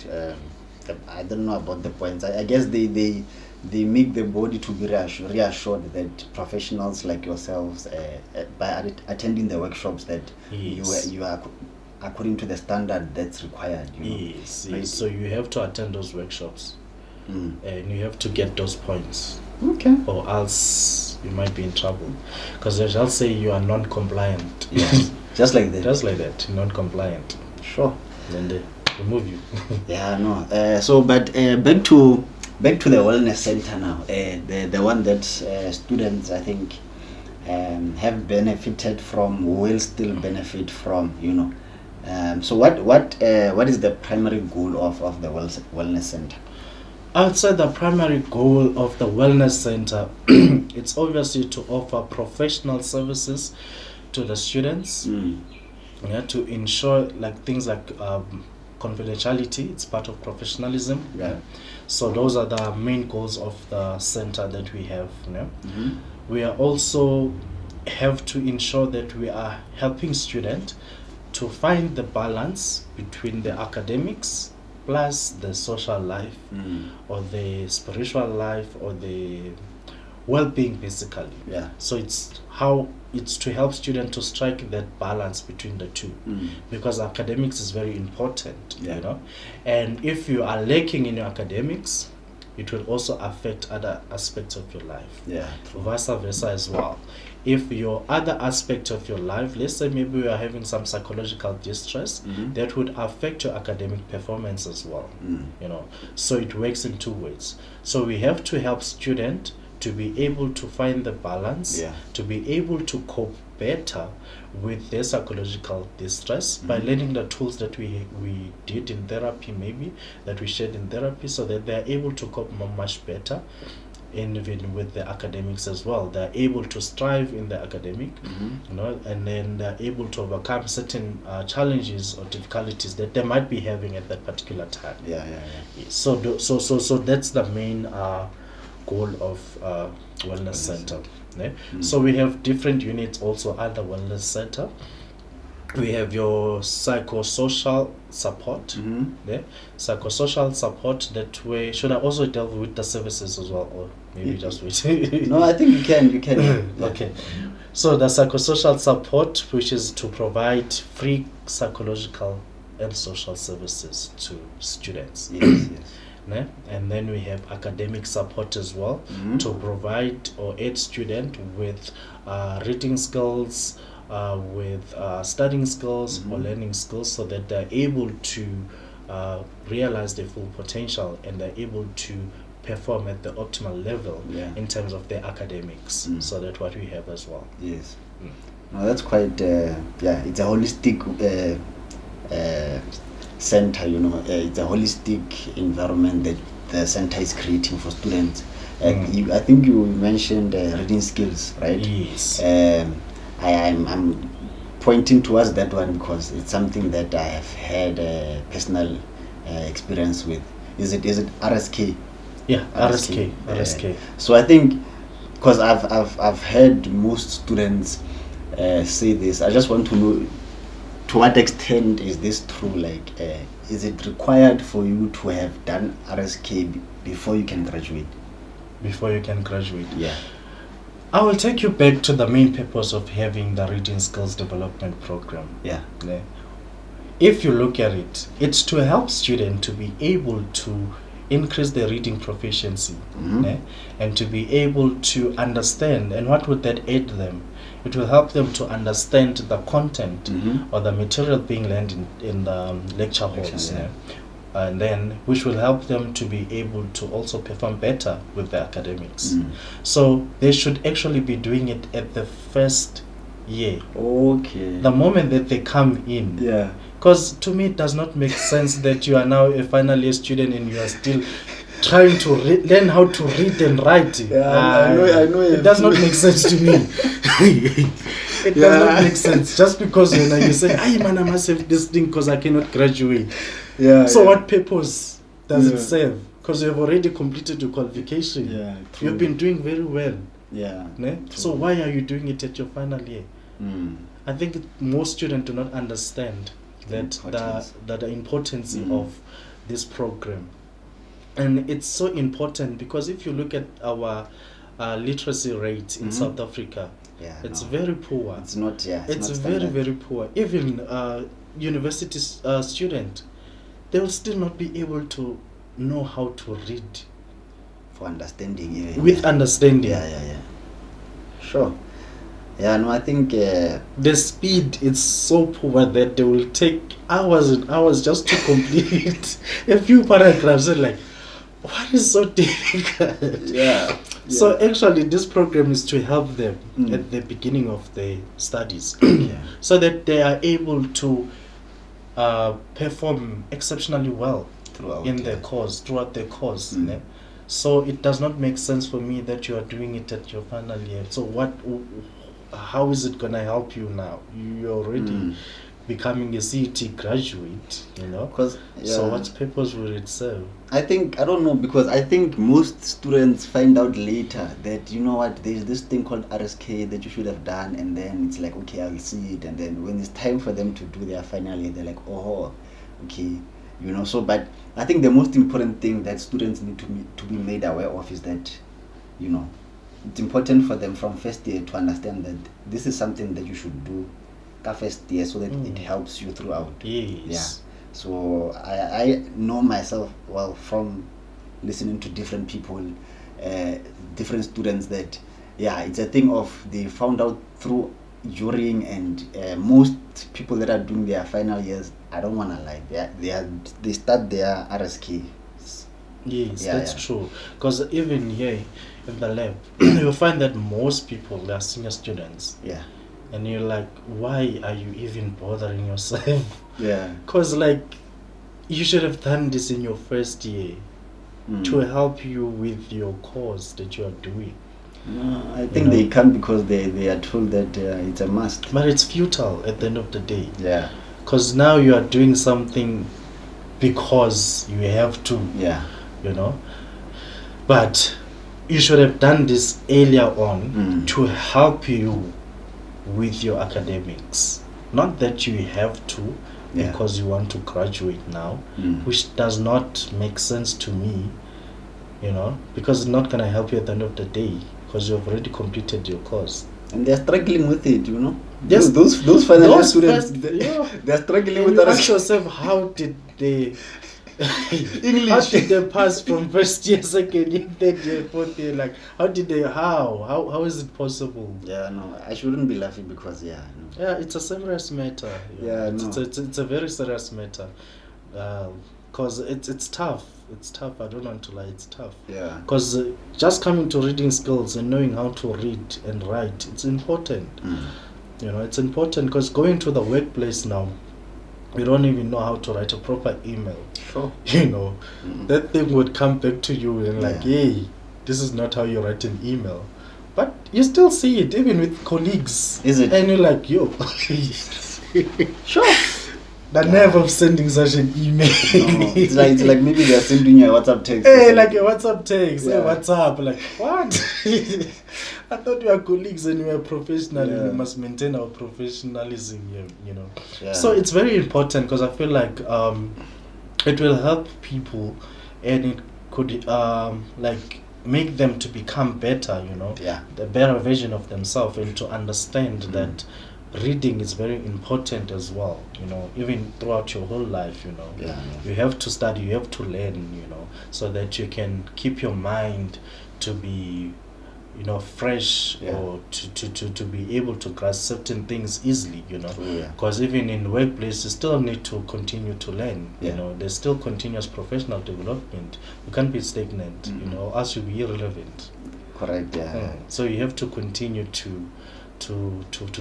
I don't know about the points. I guess they make the body to be reassured that professionals like yourselves, by attending the workshops, that you are according to the standard that's required. Yes. So you have to attend those workshops, and you have to get those points. Or else you might be in trouble, because they shall say you are non-compliant. Just like that. Just like that, non-compliant. Sure. Then they remove you. So but back to the wellness center now, the one that students, I think, have benefited from, will still benefit from, so what is the primary goal of the wellness center? Outside the primary goal of the wellness center, it's obviously to offer professional services to the students, to ensure things like confidentiality. It's part of professionalism. So those are the main goals of the center that we have. We are also have to ensure that we are helping students to find the balance between the academics plus the social life, or the spiritual life, or the well-being, basically. So it's to help students to strike that balance between the two, because academics is very important, and if you are lacking in your academics, it will also affect other aspects of your life. Vice versa as well. If your other aspect of your life, let's say maybe you are having some psychological distress, that would affect your academic performance as well. So it works in two ways. So we have to help students to be able to find the balance, to be able to cope better with their psychological distress by learning the tools that we did in therapy, maybe that we shared in therapy, so that they're able to cope much better. And even with the academics as well, they're able to strive in the academic, and then they're able to overcome certain challenges or difficulties that they might be having at that particular time. So that's the main goal of Wellness Center. So we have different units also at the Wellness Center. We have your psychosocial support. Psychosocial support, that way. Should I also delve with the services as well, or maybe just wait? No, I think you can. Okay. So the psychosocial support, which is to provide free psychological and social services to students. Yes. And then we have academic support as well, to provide or aid students with reading skills, with studying skills or learning skills, so that they're able to realize their full potential and they're able to perform at the optimal level in terms of their academics. So that's what we have as well. Yes. No, that's quite it's a holistic center, it's a holistic environment that the center is creating for students. I think you mentioned reading skills, right? Yes. I'm pointing towards that one because it's something that I have had personal experience with. Is it RSK? Yeah, RSK. So I think, because I've heard most students say this, I just want to know, to what extent is this true? Like, is it required for you to have done RSK before you can graduate? Before you can graduate? Yeah. I will take you back to the main purpose of having the reading skills development program. Yeah. If you look at it, it's to help students to be able to increase their reading proficiency, and to be able to understand. And what would that aid them? It will help them to understand the content or the material being learned in the lecture halls. And then which will help them to be able to also perform better with the academics. So they should actually be doing it at the first year. Okay. The moment that they come in. Yeah. Because to me it does not make sense that you are now a final year student and you are still trying to learn how to read and write. I know. It does not make sense to me. It does not make sense. Just because you say, man, I must have this thing because I cannot graduate. So what purpose does it serve? Because you have already completed your qualification. True. You've been doing very well. So why are you doing it at your final year? I think most students do not understand that the importance of this program. And it's so important because if you look at our literacy rate in South Africa, it's very poor. It's not, it's very, very poor. Even university student, they will still not be able to know how to read. For understanding. With understanding. Sure. I think the speed is so poor that they will take hours and hours just to complete a few paragraphs. And like, what is so difficult? So actually this program is to help them at the beginning of their studies so that they are able to perform exceptionally well throughout their course. So it does not make sense for me that you are doing it at your final year. So how is it going to help you now? You're already becoming a CET graduate, So what purpose will it serve? I don't know, because I think most students find out later that, there's this thing called RSK that you should have done, and then it's like, okay, I'll see it, and then when it's time for them to do their final year, they're like, oh, okay, so, but I think the most important thing that students need to be made aware of is that, it's important for them from first year to understand that this is something that you should do first year so that it helps you throughout. So I know myself well from listening to different people, different students, that it's a thing of they found out during, and most people that are doing their final years, I don't want to lie, they start their RSK. That's true. Because even here in the lab, you'll find that most people, they are senior students. and you're like, why are you even bothering yourself? Yeah. Because like you should have done this in your first year to help you with your course that you are doing. No, I think they can't because they are told that it's a must. But it's futile at the end of the day. Yeah. Because now you are doing something because you have to. Yeah. You know. But you should have done this earlier on to help you with your academics. Not that you have to because you want to graduate now, which does not make sense to me, you know, because it's not going to help you at the end of the day because you've already completed your course. And they're struggling with it, you know. Yes, those final year students, they're struggling with that. Ask yourself, how did they English? How did they pass from first year, second year, third year, fourth year? Like, how did they? How is it possible? Yeah, no, I shouldn't be laughing because yeah, it's a serious matter. Yeah, it's a very serious matter. Because it's tough. It's tough. I don't want to lie. It's tough. Yeah. Because just coming to reading skills and knowing how to read and write, it's important. You know, it's important because going to the workplace now, you don't even know how to write a proper email. Sure. You know, that thing would come back to you and like, hey, this is not how you write an email. But you still see it even with colleagues. Is it? And you're like, yo. Sure. The nerve of sending such an email. No, it's like maybe they're sending you a WhatsApp text. Hey, like a WhatsApp text. Hey, what's up? Like, what? I thought you were colleagues and you were professional and we must maintain our professionalism here, you know. Yeah. So it's very important because I feel like it will help people and it could like make them to become better, you know. Yeah. The better version of themselves and to understand that reading is very important as well, you know, even throughout your whole life, you know. You have to study, you have to learn, you know, so that you can keep your mind to be, you know, fresh or to be able to grasp certain things easily, you know, because even in the workplace you still need to continue to learn, you know, there's still continuous professional development. You can't be stagnant, you know, else you'll be irrelevant. Correct. So you have to continue to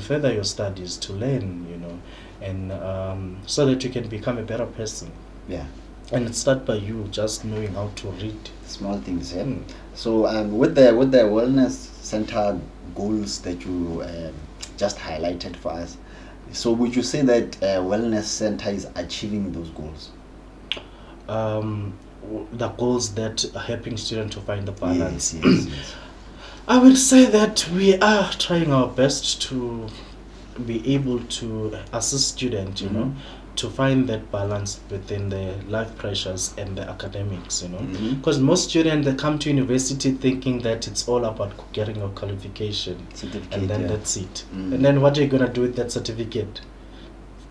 further your studies, to learn, you know, and so that you can become a better person. And it starts by you just knowing how to read small things. So with the wellness center goals that you just highlighted for us, so would you say that wellness center is achieving those goals? The goals that are helping students to find the balance. Yes. I would say that we are trying our best to be able to assist students, you know, to find that balance within the life pressures and the academics, you know. Because most students, they come to university thinking that it's all about getting a qualification. And then that's it. And then what are you going to do with that certificate?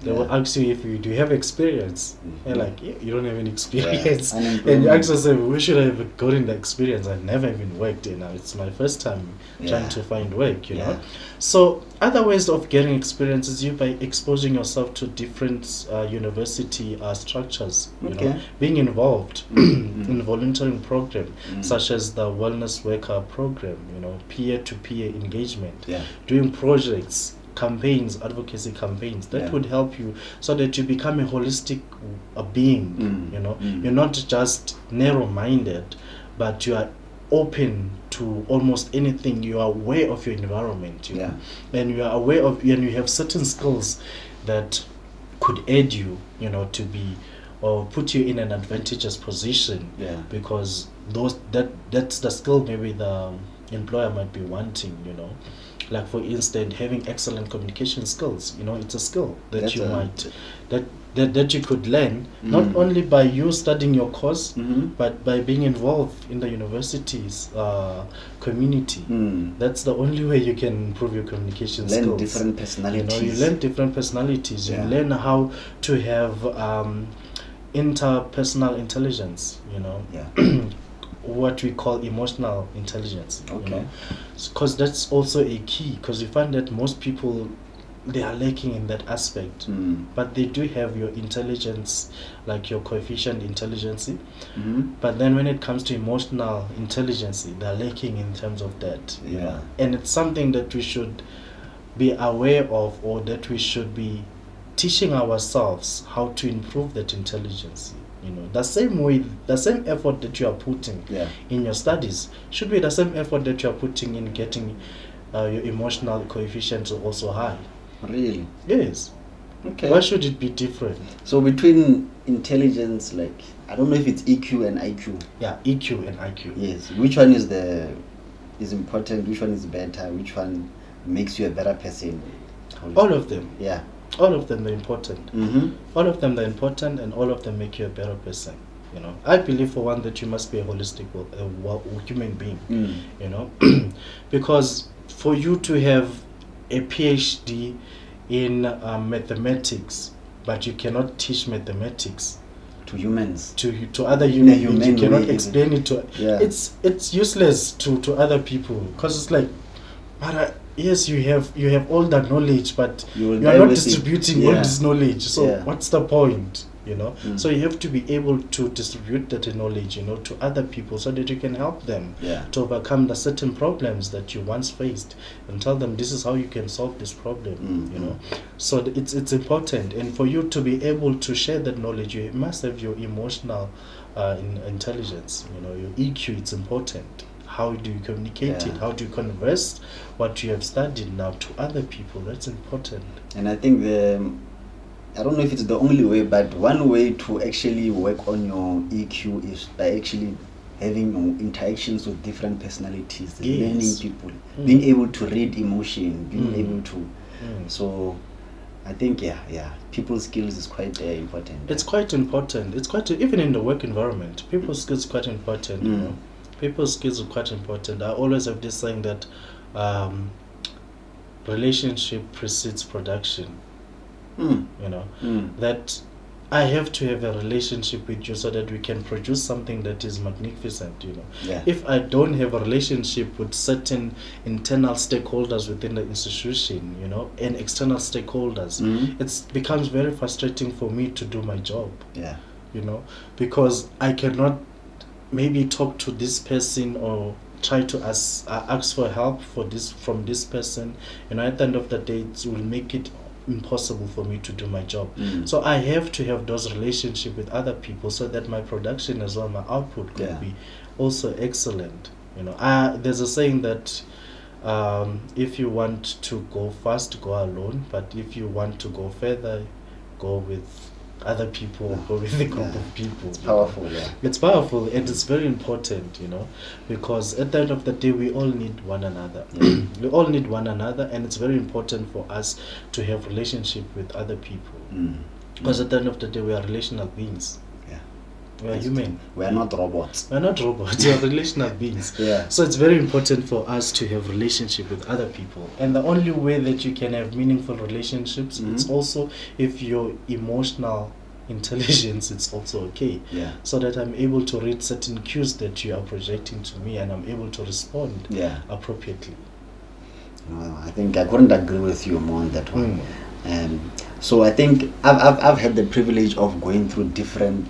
They will ask you if you do have experience. And like, you don't have any experience. And you ask yourself, where should I have gotten the experience? I've never even worked, you know. It's my first time trying to find work, you know. So other ways of getting experience is you by exposing yourself to different university structures, you know, being involved in volunteering program, such as the wellness worker program, you know, peer-to-peer engagement, doing projects, campaigns, advocacy campaigns that would help you so that you become a holistic being, you know. You're not just narrow-minded, but you are open to almost anything. You are aware of your environment, you know, and you are aware of, and you have certain skills that could aid you, you know, to be or put you in an advantageous position, because that's the skill maybe the employer might be wanting, you know. Like for instance, having excellent communication skills, you know, it's a skill that that's you might that you could learn not only by you studying your course, but by being involved in the university's community. That's the only way you can improve your communication skills. Learn different personalities. You know, you learn different personalities. You learn how to have interpersonal intelligence. You know. What we call emotional intelligence, you know, because that's also a key, because you find that most people, they are lacking in that aspect, but they do have your intelligence, like your coefficient intelligence, but then when it comes to emotional intelligence, they're lacking in terms of that, you know? And it's something that we should be aware of, or that we should be teaching ourselves how to improve that intelligence. The same way, the same effort that you are putting in your studies should be the same effort that you are putting in getting your emotional coefficient also high. Really? Yes. Okay. Why should it be different? So between intelligence, like, I don't know if it's EQ and IQ. Yeah, EQ and IQ. Yes. Which one is important? Which one is better? Which one makes you a better person? All of them. Yeah. All of them are important. All of them are important, and all of them make you a better person. I believe, for one, that you must be a holistic human being. Because for you to have a PhD in mathematics, but you cannot teach mathematics to humans, to other human beings, you cannot explain it to. It's useless to other people, because it's like, yes, you have all that knowledge, but you are not distributing all this knowledge. So what's the point? So you have to be able to distribute that knowledge, to other people, so that you can help them to overcome the certain problems that you once faced, and tell them this is how you can solve this problem. So it's important, and for you to be able to share that knowledge, you must have your emotional intelligence. Your EQ. It's important. How do you communicate it? How do you converse what you have studied now to other people? That's important. And I think I don't know if it's the only way, but one way to actually work on your EQ is by actually having interactions with different personalities, learning people, being able to read emotion, being able to. So I think people skills is quite important. It's quite important. It's quite even in the work environment. People skills quite important. People skills are quite important. I always have this saying that relationship precedes production. That I have to have a relationship with you so that we can produce something that is magnificent. If I don't have a relationship with certain internal stakeholders within the institution, and external stakeholders, it becomes very frustrating for me to do my job. Because I cannot maybe talk to this person or try to ask for help from this person. At the end of the day, it will make it impossible for me to do my job. So I have to have those relationships with other people so that my production as well, my output could be also excellent. There's a saying that if you want to go fast, go alone, but if you want to go further, go with other people, go with a group of people. It's powerful. It's powerful, and it's very important, because at the end of the day, we all need one another. We all need one another, and it's very important for us to have relationship with other people. Because at the end of the day, we are relational beings. We are human. We are not robots. We are not robots. We are relational beings. So it's very important for us to have relationship with other people. And the only way that you can have meaningful relationships, it's also if your emotional intelligence it's also okay. So that I'm able to read certain cues that you are projecting to me, and I'm able to respond appropriately. I think I couldn't agree with you more on that one. So I think I've had the privilege of going through different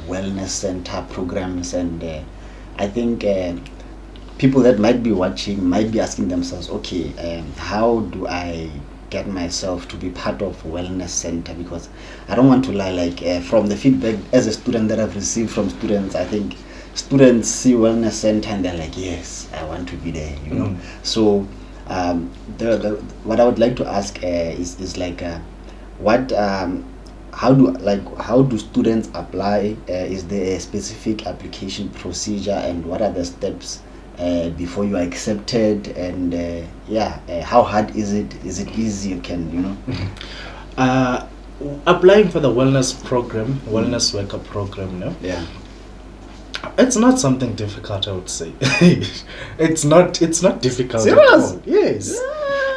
wellness center programs, and I think people that might be watching might be asking themselves, okay, how do I get myself to be part of wellness center? Because I don't want to lie, like from the feedback as a student that I've received from students, I think students see wellness center and they're like, yes, I want to be there, So what I would like to ask is like how do students apply? Is there a specific application procedure, and what are the steps before you are accepted? And how hard is it? Is it easy? You can applying for the wellness program, wellness worker program, it's not something difficult, I would say. It's not difficult. Serious? At all. Yes.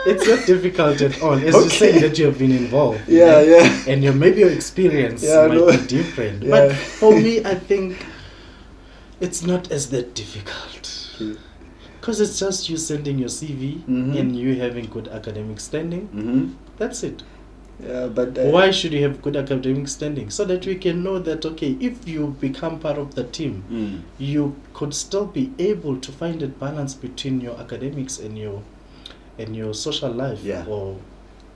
It's not difficult at all. As you say that you have been involved. And maybe your experience might be different. But for me, I think it's not as that difficult. Because it's just you sending your CV and you having good academic standing. That's it. But why should you have good academic standing? So that we can know that, okay, if you become part of the team, you could still be able to find a balance between your academics and your and your social life, or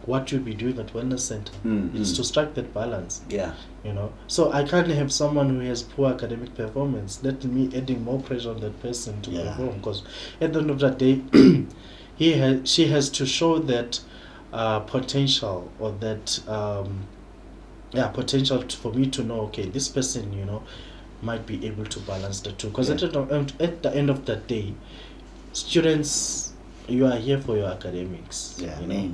what you'll be doing at wellness center. It's to strike that balance. You know, so I can't have someone who has poor academic performance. Let me adding more pressure on that person to perform, because at the end of the day, she has to show that potential, or that potential for me to know, okay, this person, you know, might be able to balance the two. Because at the end of the day, students, you are here for your academics. You know?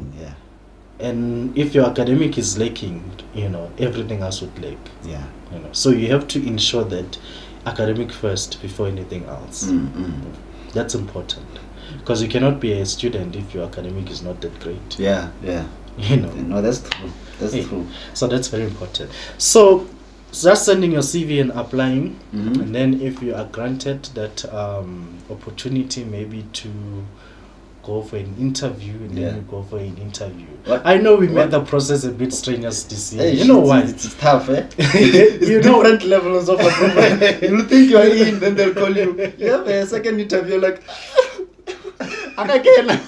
And if your academic is lacking, you know, everything else would lack. You know, so you have to ensure that academic first before anything else. That's important, because you cannot be a student if your academic is not that great. You know. No, that's true. That's true. So that's very important. So just sending your CV and applying, and then if you are granted that opportunity, maybe to go for an interview, and then you go for an interview. I know we made the process a bit strenuous this year. You know why? It's tough, eh? You know, different levels of approval. You think you are in, then they'll call you. You have a second interview, like, and again.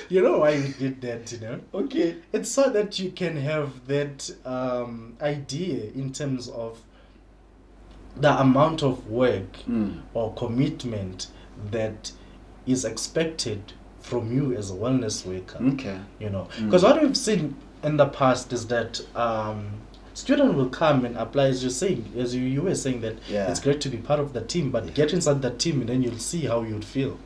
You know why we did that, you know? Okay. It's so that you can have that idea in terms of the amount of work or commitment that is expected from you as a wellness worker. You know, because what we've seen in the past is that student will come and apply, as you're saying, as you were saying, that it's great to be part of the team, but get inside the team and then you'll see how you'd feel.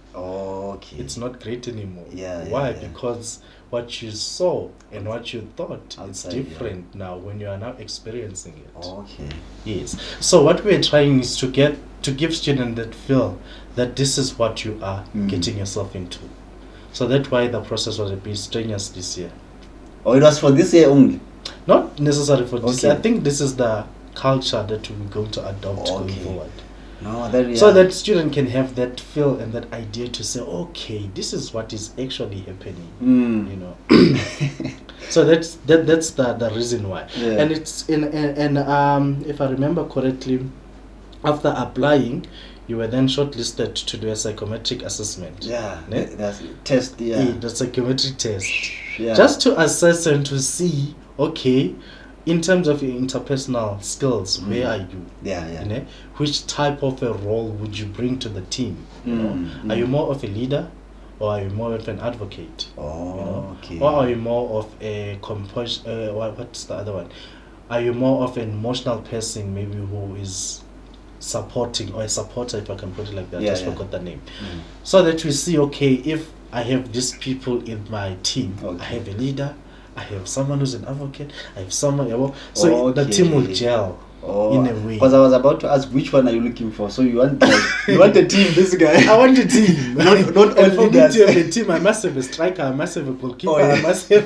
It's not great anymore. Why? Because what you saw and what you thought, it's different now when you are now experiencing it. Yes. So what we're trying is to give students that feel that this is what you are getting yourself into. So that's why the process was a bit strenuous this year. It was for this year only? Not necessarily for this year. I think this is the culture that we're going to adopt going forward. So that student can have that feel and that idea to say, okay, this is what is actually happening. You know. So that's the reason why. And it's if I remember correctly, after applying, you were then shortlisted to do a psychometric assessment. That's test. The psychometric test. Just to assess and to see, okay, in terms of your interpersonal skills, where are you? You know? Which type of a role would you bring to the team? You know? Are you more of a leader, or are you more of an advocate? You know? Or are you more of a what's the other one? Are you more of an emotional person, maybe, who is supporting, or a supporter, if I can put it like that? I just forgot the name. So that we see, okay, if I have these people in my team, I have a leader, I have someone who's an advocate, I have someone, so the team will gel in a way. Because I was about to ask, which one are you looking for? So you want you want a team, this guy? I want a team. not only guys. For me to have a team, I must have a striker, I must have a goalkeeper, I must have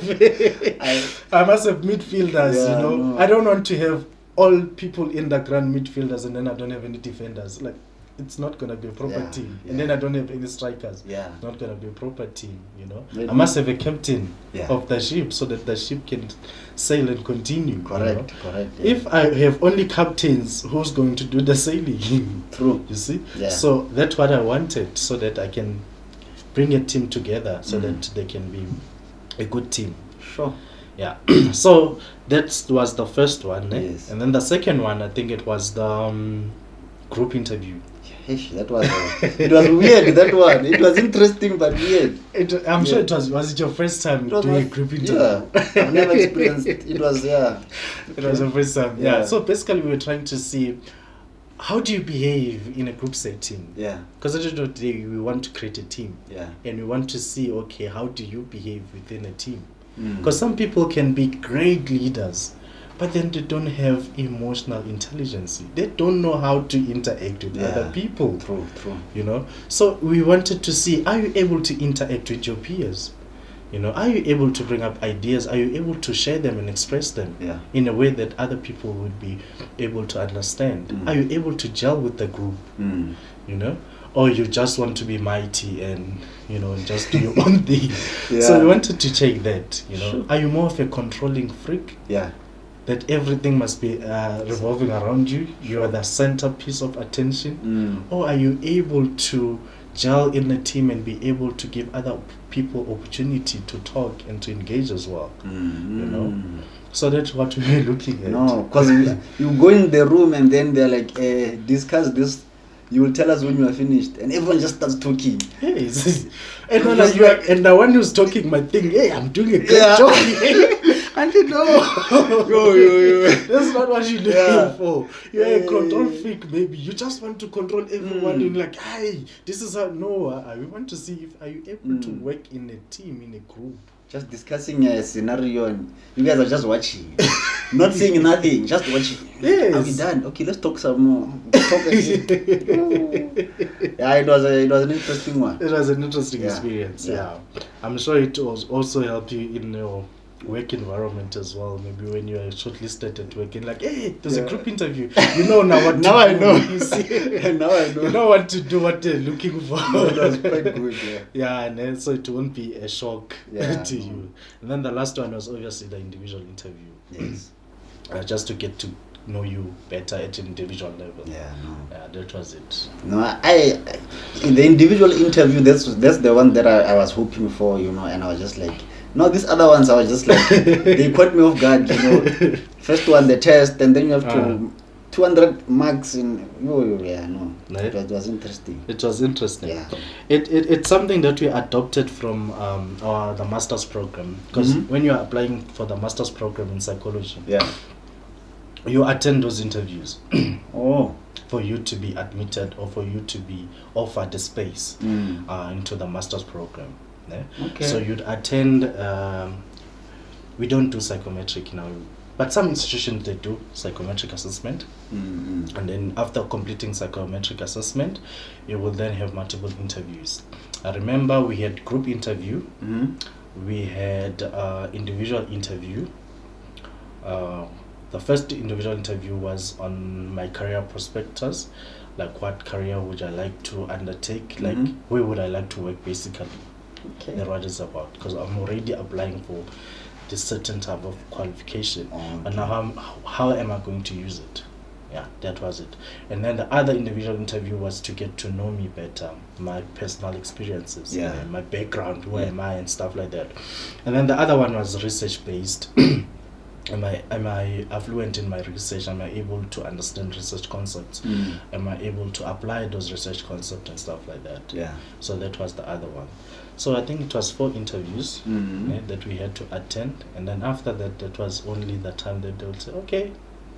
midfielders, you know. No. I don't want to have all people in the ground midfielders and then I don't have any defenders. Like, it's not going to be a proper team. And then I don't have any strikers. It's not going to be a proper team, you know. I must have a captain of the ship so that the ship can sail and continue. Correct. If I have only captains, who's going to do the sailing? True. You see? So that's what I wanted, so that I can bring a team together, so that they can be a good team. Sure. So that was the first one. And then the second one, I think it was the group interview. That was it was weird, that one. It was interesting but weird. I'm sure it was it your first time doing a group interview? I've never experienced it. It was It was your first time. So basically we were trying to see, how do you behave in a group setting? Because at the end of the day, we want to create a team. And we want to see, okay, how do you behave within a team? Because some people can be great leaders, but then they don't have emotional intelligence. They don't know how to interact with other people. True. You know, so we wanted to see, are you able to interact with your peers? You know, are you able to bring up ideas? Are you able to share them and express them in a way that other people would be able to understand? Are you able to gel with the group? You know, or you just want to be mighty and, you know, just do your own thing? So we wanted to check that, you know. Are you more of a controlling freak? That everything must be revolving around you. You are the centerpiece of attention. Or are you able to gel in the team and be able to give other people opportunity to talk and to engage as well. You know, so that's what we're looking at. No, because you go in the room and then they're like, discuss this. You will tell us when you are finished, and everyone just starts talking. Yes. And and the one who's talking might think, hey, I'm doing a great job. And you know, that's not what you're looking for. You're a control freak, maybe. You just want to control everyone. You're like, hey, this is how. No, we want to see if are you able to work in a team, in a group. Just discussing a scenario, and you guys are just watching, not saying nothing, just watching. Yes. Are we done? Okay, let's talk some more. Talk again. Yeah, it was an interesting one. It was an interesting experience. Yeah, I'm sure it was also help you in your work environment as well. Maybe when you are shortlisted at work and like, hey, there's a group interview. You know now what to do. I know. You see? Now I know. You know what to do, what they're looking for. No, that was quite good. Yeah, and then, so it won't be a shock to no. you. And then the last one was obviously the individual interview. Yes. Just to get to know you better at an individual level. Yeah, that was it. No, I in the individual interview, that's the one that I was hoping for, you know, and I was just like, no, these other ones I was just like, they caught me off guard, you know. First one, the test, and then you have to 200 marks in. It was interesting. It was interesting. Yeah. It's something that we adopted from the master's program, because when you are applying for the master's program in psychology, you attend those interviews. For you to be admitted or for you to be offered a space into the master's program. Okay. So you'd attend. We don't do psychometric now, but some institutions they do psychometric assessment, and then after completing psychometric assessment, you will then have multiple interviews. I remember we had group interview, we had individual interview. The first individual interview was on my career prospectus, like what career would I like to undertake, like where would I like to work basically. Okay. That's what it's about, because I'm already applying for this certain type of qualification, and now how am I going to use it? Yeah, that was it. And then the other individual interview was to get to know me better, my personal experiences, my background, who am I, and stuff like that. And then the other one was research based. Am I affluent in my research? Am I able to understand research concepts? Am I able to apply those research concepts and stuff like that? Yeah. So that was the other one. So I think it was 4 interviews that we had to attend, and then after that, that was only the time that they would say, okay,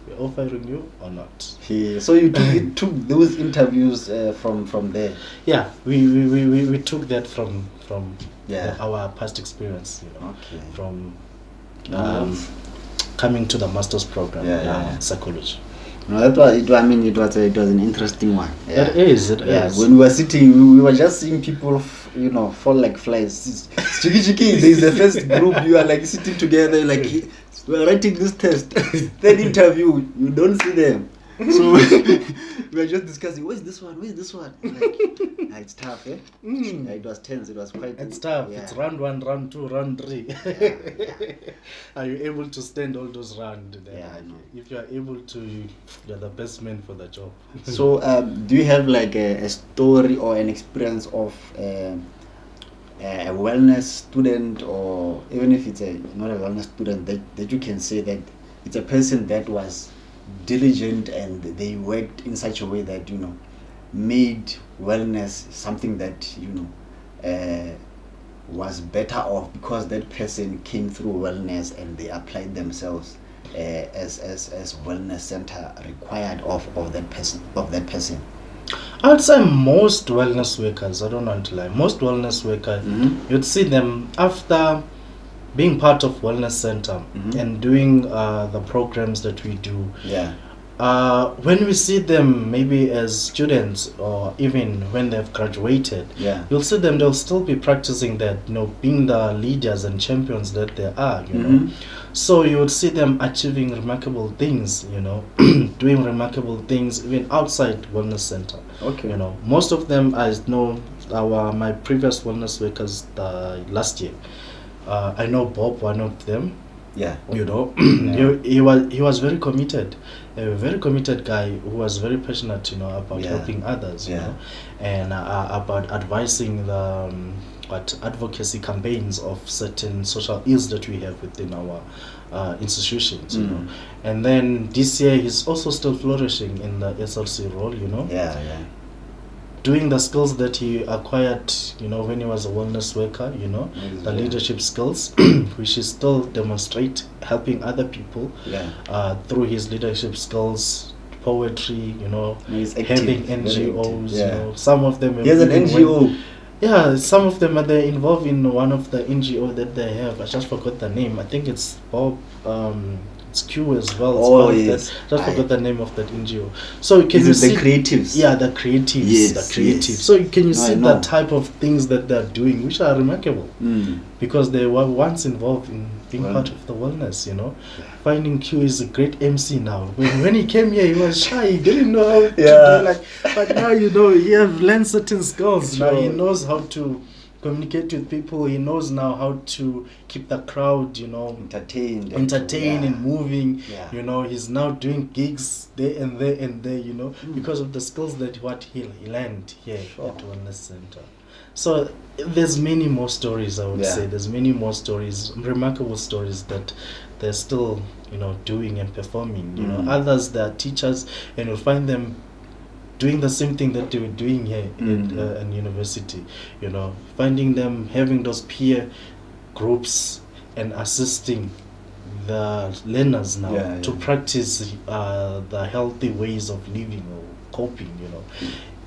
we're offering you or not. So you took those interviews from there? Yeah, we took that from our past experience, you know, from coming to the master's program, psychology. No, that was it. I mean, it was an interesting one. It is. When we were sitting, we were just seeing people, fall like flies. Chiki, there is the first group. You are like sitting together, like we are writing this test. Third interview, you don't see them. So we were just discussing, where's this one? Like, it's tough, eh? It was tense. It was quite. It's tough. It's round 1, round 2, round 3. Are you able to stand all those rounds? If you are able to, you're the best man for the job. So, do you have like a story or an experience of a wellness student, or even if it's not a wellness student, that you can say that it's a person that was diligent and they worked in such a way that made wellness something that was better off because that person came through wellness and they applied themselves as wellness center required of that person. I would say most wellness workers, I don't want to lie, most wellness workers, you'd see them after being part of wellness center and doing the programs that we do. When we see them maybe as students or even when they've graduated, you'll see them, they'll still be practicing that, being the leaders and champions that they are, know. So you would see them achieving remarkable things, doing remarkable things even outside wellness center. Most of them, I know my previous wellness workers last year. I know Bob, one of them. Yeah. You know, Yeah. he was very committed, a very committed guy who was very passionate, you know, about helping others, you know, and about advising the advocacy campaigns of certain social ills that we have within our institutions, you know. And then this year he's also still flourishing in the SLC role, you know. Doing the skills that he acquired, you know, when he was a wellness worker, you know, the leadership skills, which he still demonstrate, helping other people through his leadership skills, poetry, you know, having NGOs, you know, some of them. He has an NGO. Some of them are there involved in one of the NGO that they have. I just forgot the name. I think it's Bob. It's Q as well. Oh yes. Just forgot the name of that NGO. So can you see the creatives? Yeah, the creatives. Yes, the creatives. Yes. So can you see the type of things that they're doing, which are remarkable, because they were once involved in being part of the wellness. You know, finding Q is a great MC now. When he came here, he was shy. He didn't know how to do but now you know he have learned certain skills. Sure. Now he knows how to communicate with people. He knows now how to keep the crowd, you know, entertained and moving. You know, he's now doing gigs there and there, you know, because of the skills that he learned here at Wellness Center. So there's many more stories, I would say. There's many more stories, remarkable stories that they're still, you know, doing and performing. You know, others, they're teachers, and you'll find them doing the same thing that they were doing here in university, you know, finding them having those peer groups and assisting the learners now to practice the healthy ways of living or coping, you know,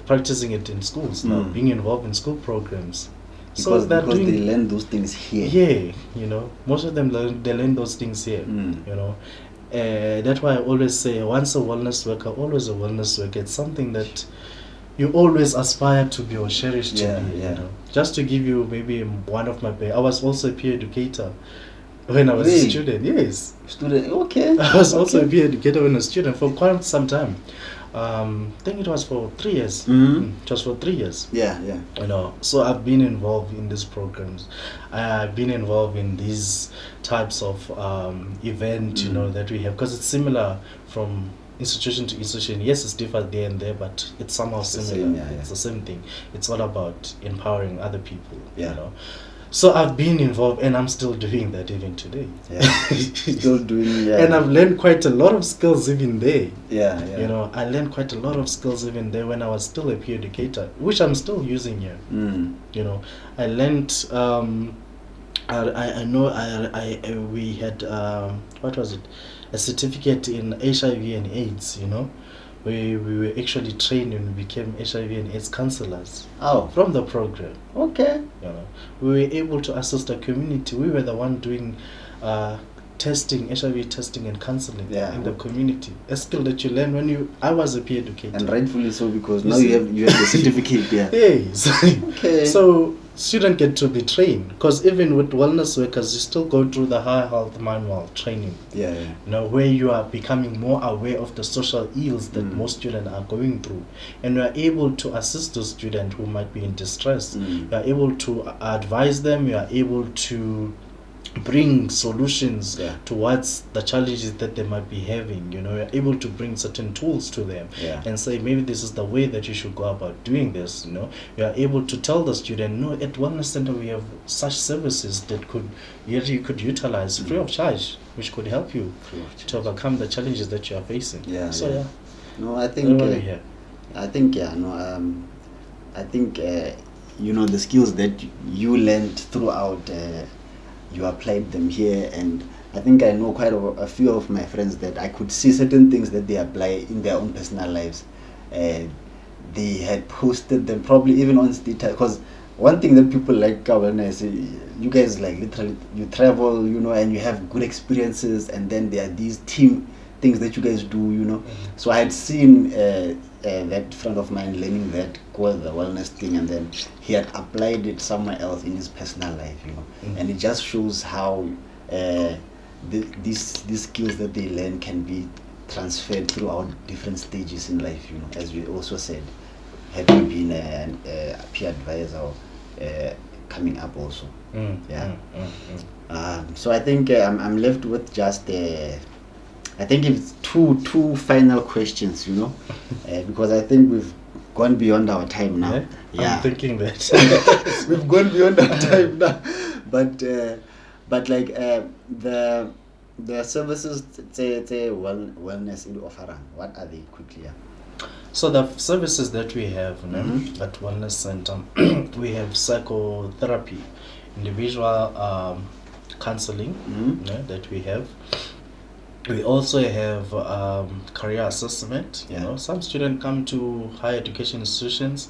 practicing it in schools now, being involved in school programs. Because they learn those things here. Yeah, you know, most of them learn those things here, you know. That's why I always say, once a wellness worker, always a wellness worker. It's something that you always aspire to be or cherish to be. You know? Just to give you maybe one of my I was also a peer educator when I was a student. Yes. Okay. I was also a peer educator when I was a student for quite some time. I think it was for 3 years. Just for 3 years. Yeah. You know, so I've been involved in these programs. I've been involved in these types of event, you know, that we have, because it's similar from institution to institution. Yes, it's different there and there, but it's somehow similar. It's the same thing. It's all about empowering other people. You know. So I've been involved, and I'm still doing that even today. Still doing, And I've learned quite a lot of skills even there. You know, I learned quite a lot of skills even there when I was still a peer educator, which I'm still using here. You know, I learned. I know. We had what was it? A certificate in HIV and AIDS. You know. We were actually trained and we became HIV and AIDS counselors from the program. Okay. You know, we were able to assist the community. We were the one doing testing, HIV testing and counseling in the community. A skill that you learn when I was a peer educator. And rightfully so, because now you have the certificate. Yes. Okay. So students get to be trained, because even with wellness workers, you still go through the high health manual training. You know, where you are becoming more aware of the social ills that most students are going through, and you are able to assist those students who might be in distress. You are able to advise them. You are able to bring solutions towards the challenges that they might be having. You know, you're able to bring certain tools to them and say, maybe this is the way that you should go about doing this. You know, you are able to tell the student, no, at Wellness Center we have such services that you could utilize free of charge, which could help you to overcome the challenges that you are facing. No, I think you know, the skills that you learned throughout, you applied them here, and I think I know quite a few of my friends that I could see certain things that they apply in their own personal lives. They had posted them probably even on status, because one thing that people like awareness, you guys like literally you travel, you know, and you have good experiences, and then there are these team things that you guys do, you know. So I had seen that friend of mine learning that called the wellness thing, and then he had applied it somewhere else in his personal life, you know. And it just shows how these skills that they learn can be transferred throughout different stages in life, you know. As we also said, having been a peer advisor, coming up also. So I think I'm left with just I think it's two final questions, you know, because I think we've gone beyond our time now. Yeah. I'm thinking that we've gone beyond our time now, but like the services wellness in offering, what are they quickly? So the services that we have at Wellness Center, we have psychotherapy, individual counseling that we have. We also have career assessment. You know, some students come to higher education institutions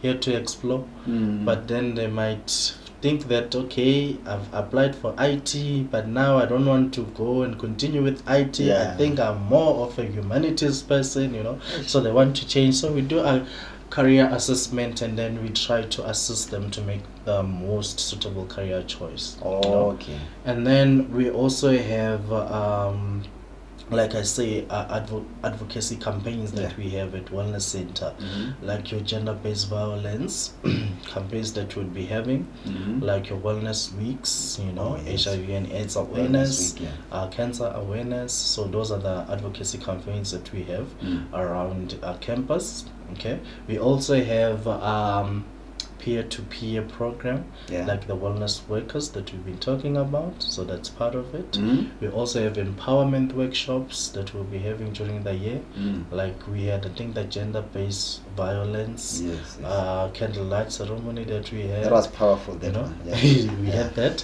here to explore, but then they might think that, okay, I've applied for IT, but now I don't want to go and continue with IT. I think I'm more of a humanities person, you know, so they want to change. So we do a career assessment, and then we try to assist them to make the most suitable career choice. Okay. And then we also have like I say, advocacy campaigns that we have at Wellness Center, like your gender-based violence campaigns that we'll be having, like your wellness weeks, you know, HIV and AIDS awareness, cancer awareness. So those are the advocacy campaigns that we have around our campus. Okay, we also have peer-to-peer program, like the wellness workers that we've been talking about, so that's part of it. We also have empowerment workshops that we'll be having during the year, like we had, I think, the gender-based violence candlelight ceremony that we had. That was powerful, you know. We had that.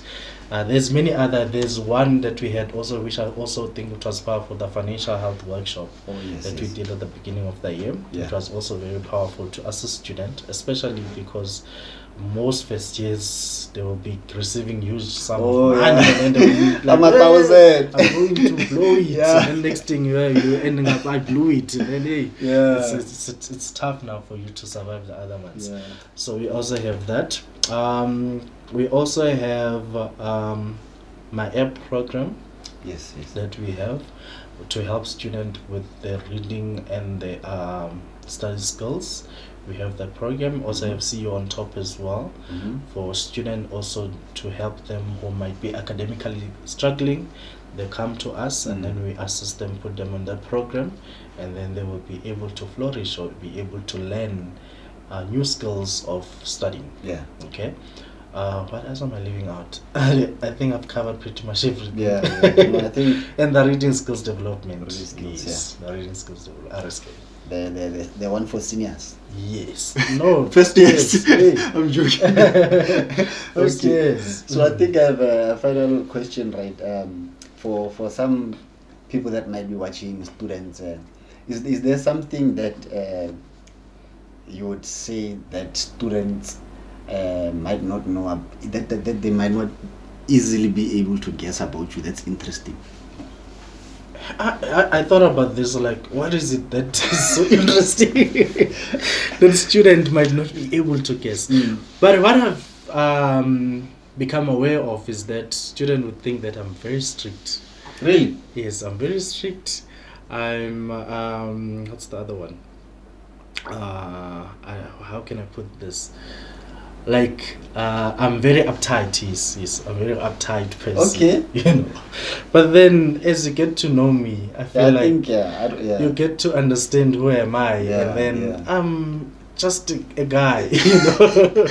There's many other. There's one that we had also, which I also think it was powerful, the financial health workshop that we did at the beginning of the year. It was also very powerful to assist students, especially because most first years they will be receiving huge sum of money, and they will be like, I'm going to blow it, and the next thing you're ending up, I blew it, and then it's tough now for you to survive the other months. So we also have that. We also have my app program that we have to help students with their reading and their study skills. We have that program. Also have CEO on top as well for students, also to help them who might be academically struggling. They come to us and then we assist them, put them on that program, and then they will be able to flourish or be able to learn new skills of studying. Okay. What else am I leaving out? I think I've covered pretty much everything. I think and the reading skills development. The reading skills RSK. The one for seniors. Yes. No. First years. I'm joking. First years. So I think I have a final question, right? For some people that might be watching, students, is there something that you would say that students might not know, that they might not easily be able to guess about you that's interesting? I thought about this, like, what is it that is so interesting that student might not be able to guess? But what I've become aware of is that student would think that I'm very strict. Really? Yes, I'm very strict. I'm what's the other one? How can I put this? Like, I'm very uptight. Yes, I'm a very uptight person. Okay. You know, but then as you get to know me, I feel you get to understand who am I, and then I'm just a guy. You know,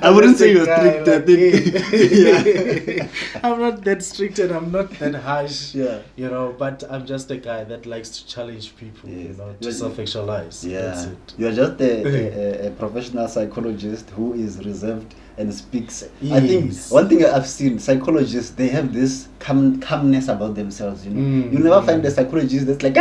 I wouldn't say you're strict. I think. I'm not that strict and I'm not that harsh. You know, but I'm just a guy that likes to challenge people. You know, to self-actualize. That's it. You're just a professional psychologist who is reserved and speaks. I think one thing I've seen, psychologists, they have this calmness about themselves. You know, you never find a psychologist that's like,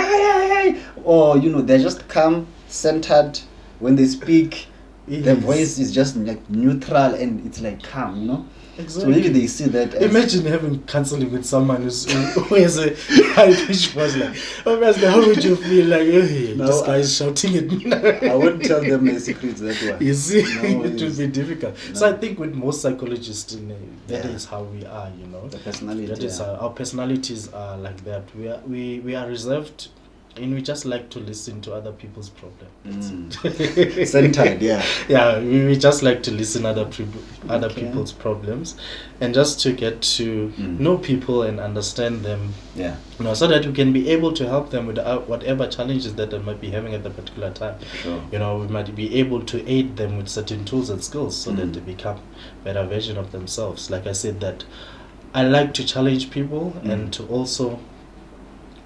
or you know, they're just calm, centered. When they speak, their voice is just like neutral and it's like calm, you know. Exactly. So maybe they see that. Imagine having counseling with someone who has a high pitched voice. Like, obviously, how would you feel? Like, hey, this guy is shouting at me. I wouldn't tell them my secrets that way. You see, it will be difficult. No. So I think with most psychologists, that is how we are. You know, the personality. That is our personalities are like that. We are reserved And we just like to listen to other people's problems. Centered, yeah. Yeah, we just like to listen other people's problems, and just to get to know people and understand them. Yeah. So that we can be able to help them with whatever challenges that they might be having at the particular time. Sure. We might be able to aid them with certain tools and skills so that they become a better version of themselves. Like I said, that I like to challenge people and to also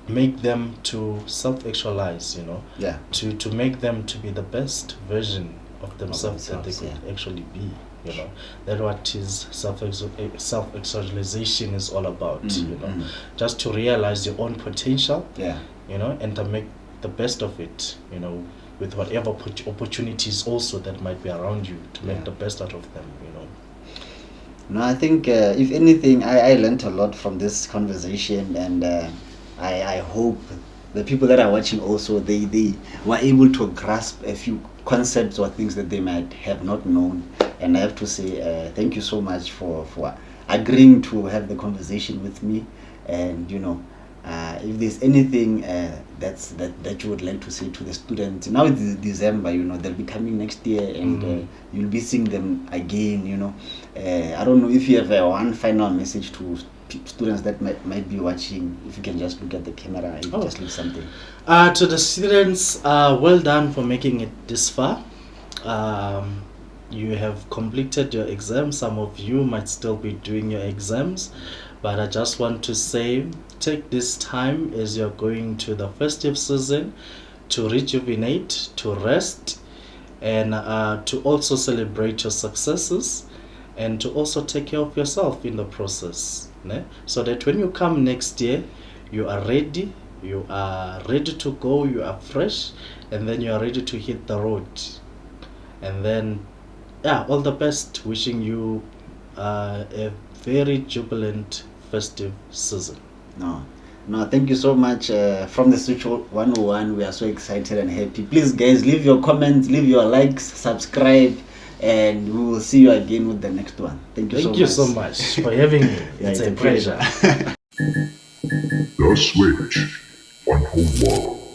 make them to self-actualize, Yeah. to make them to be the best version of themselves that they could actually be, That what is self-actualization is all about, just to realize your own potential, and to make the best of it, with whatever opportunities also that might be around you, to make the best out of them, No, I think if anything, I learned a lot from this conversation, and I hope the people that are watching also, they were able to grasp a few concepts or things that they might have not known. And I have to say thank you so much for agreeing to have the conversation with me. And if there's anything that you would like to say to the students, now it's December, they'll be coming next year, and you'll be seeing them again. I don't know if you have one final message to students that might be watching. If you can just look at the camera, just leave something. To the students, well done for making it this far. You have completed your exams. Some of you might still be doing your exams, but I just want to say, take this time as you're going to the festive season to rejuvenate, to rest, and to also celebrate your successes, and to also take care of yourself in the process, so that when you come next year, you are ready to go, you are fresh, and then you are ready to hit the road. And then all the best, wishing you a very jubilant festive season. No, thank you so much. From the Switch 101, we are so excited and happy. Please, guys, leave your comments, leave your likes, subscribe, and we will see you again with the next one. Thank you so much for having me. It's a pleasure. The Switch 101.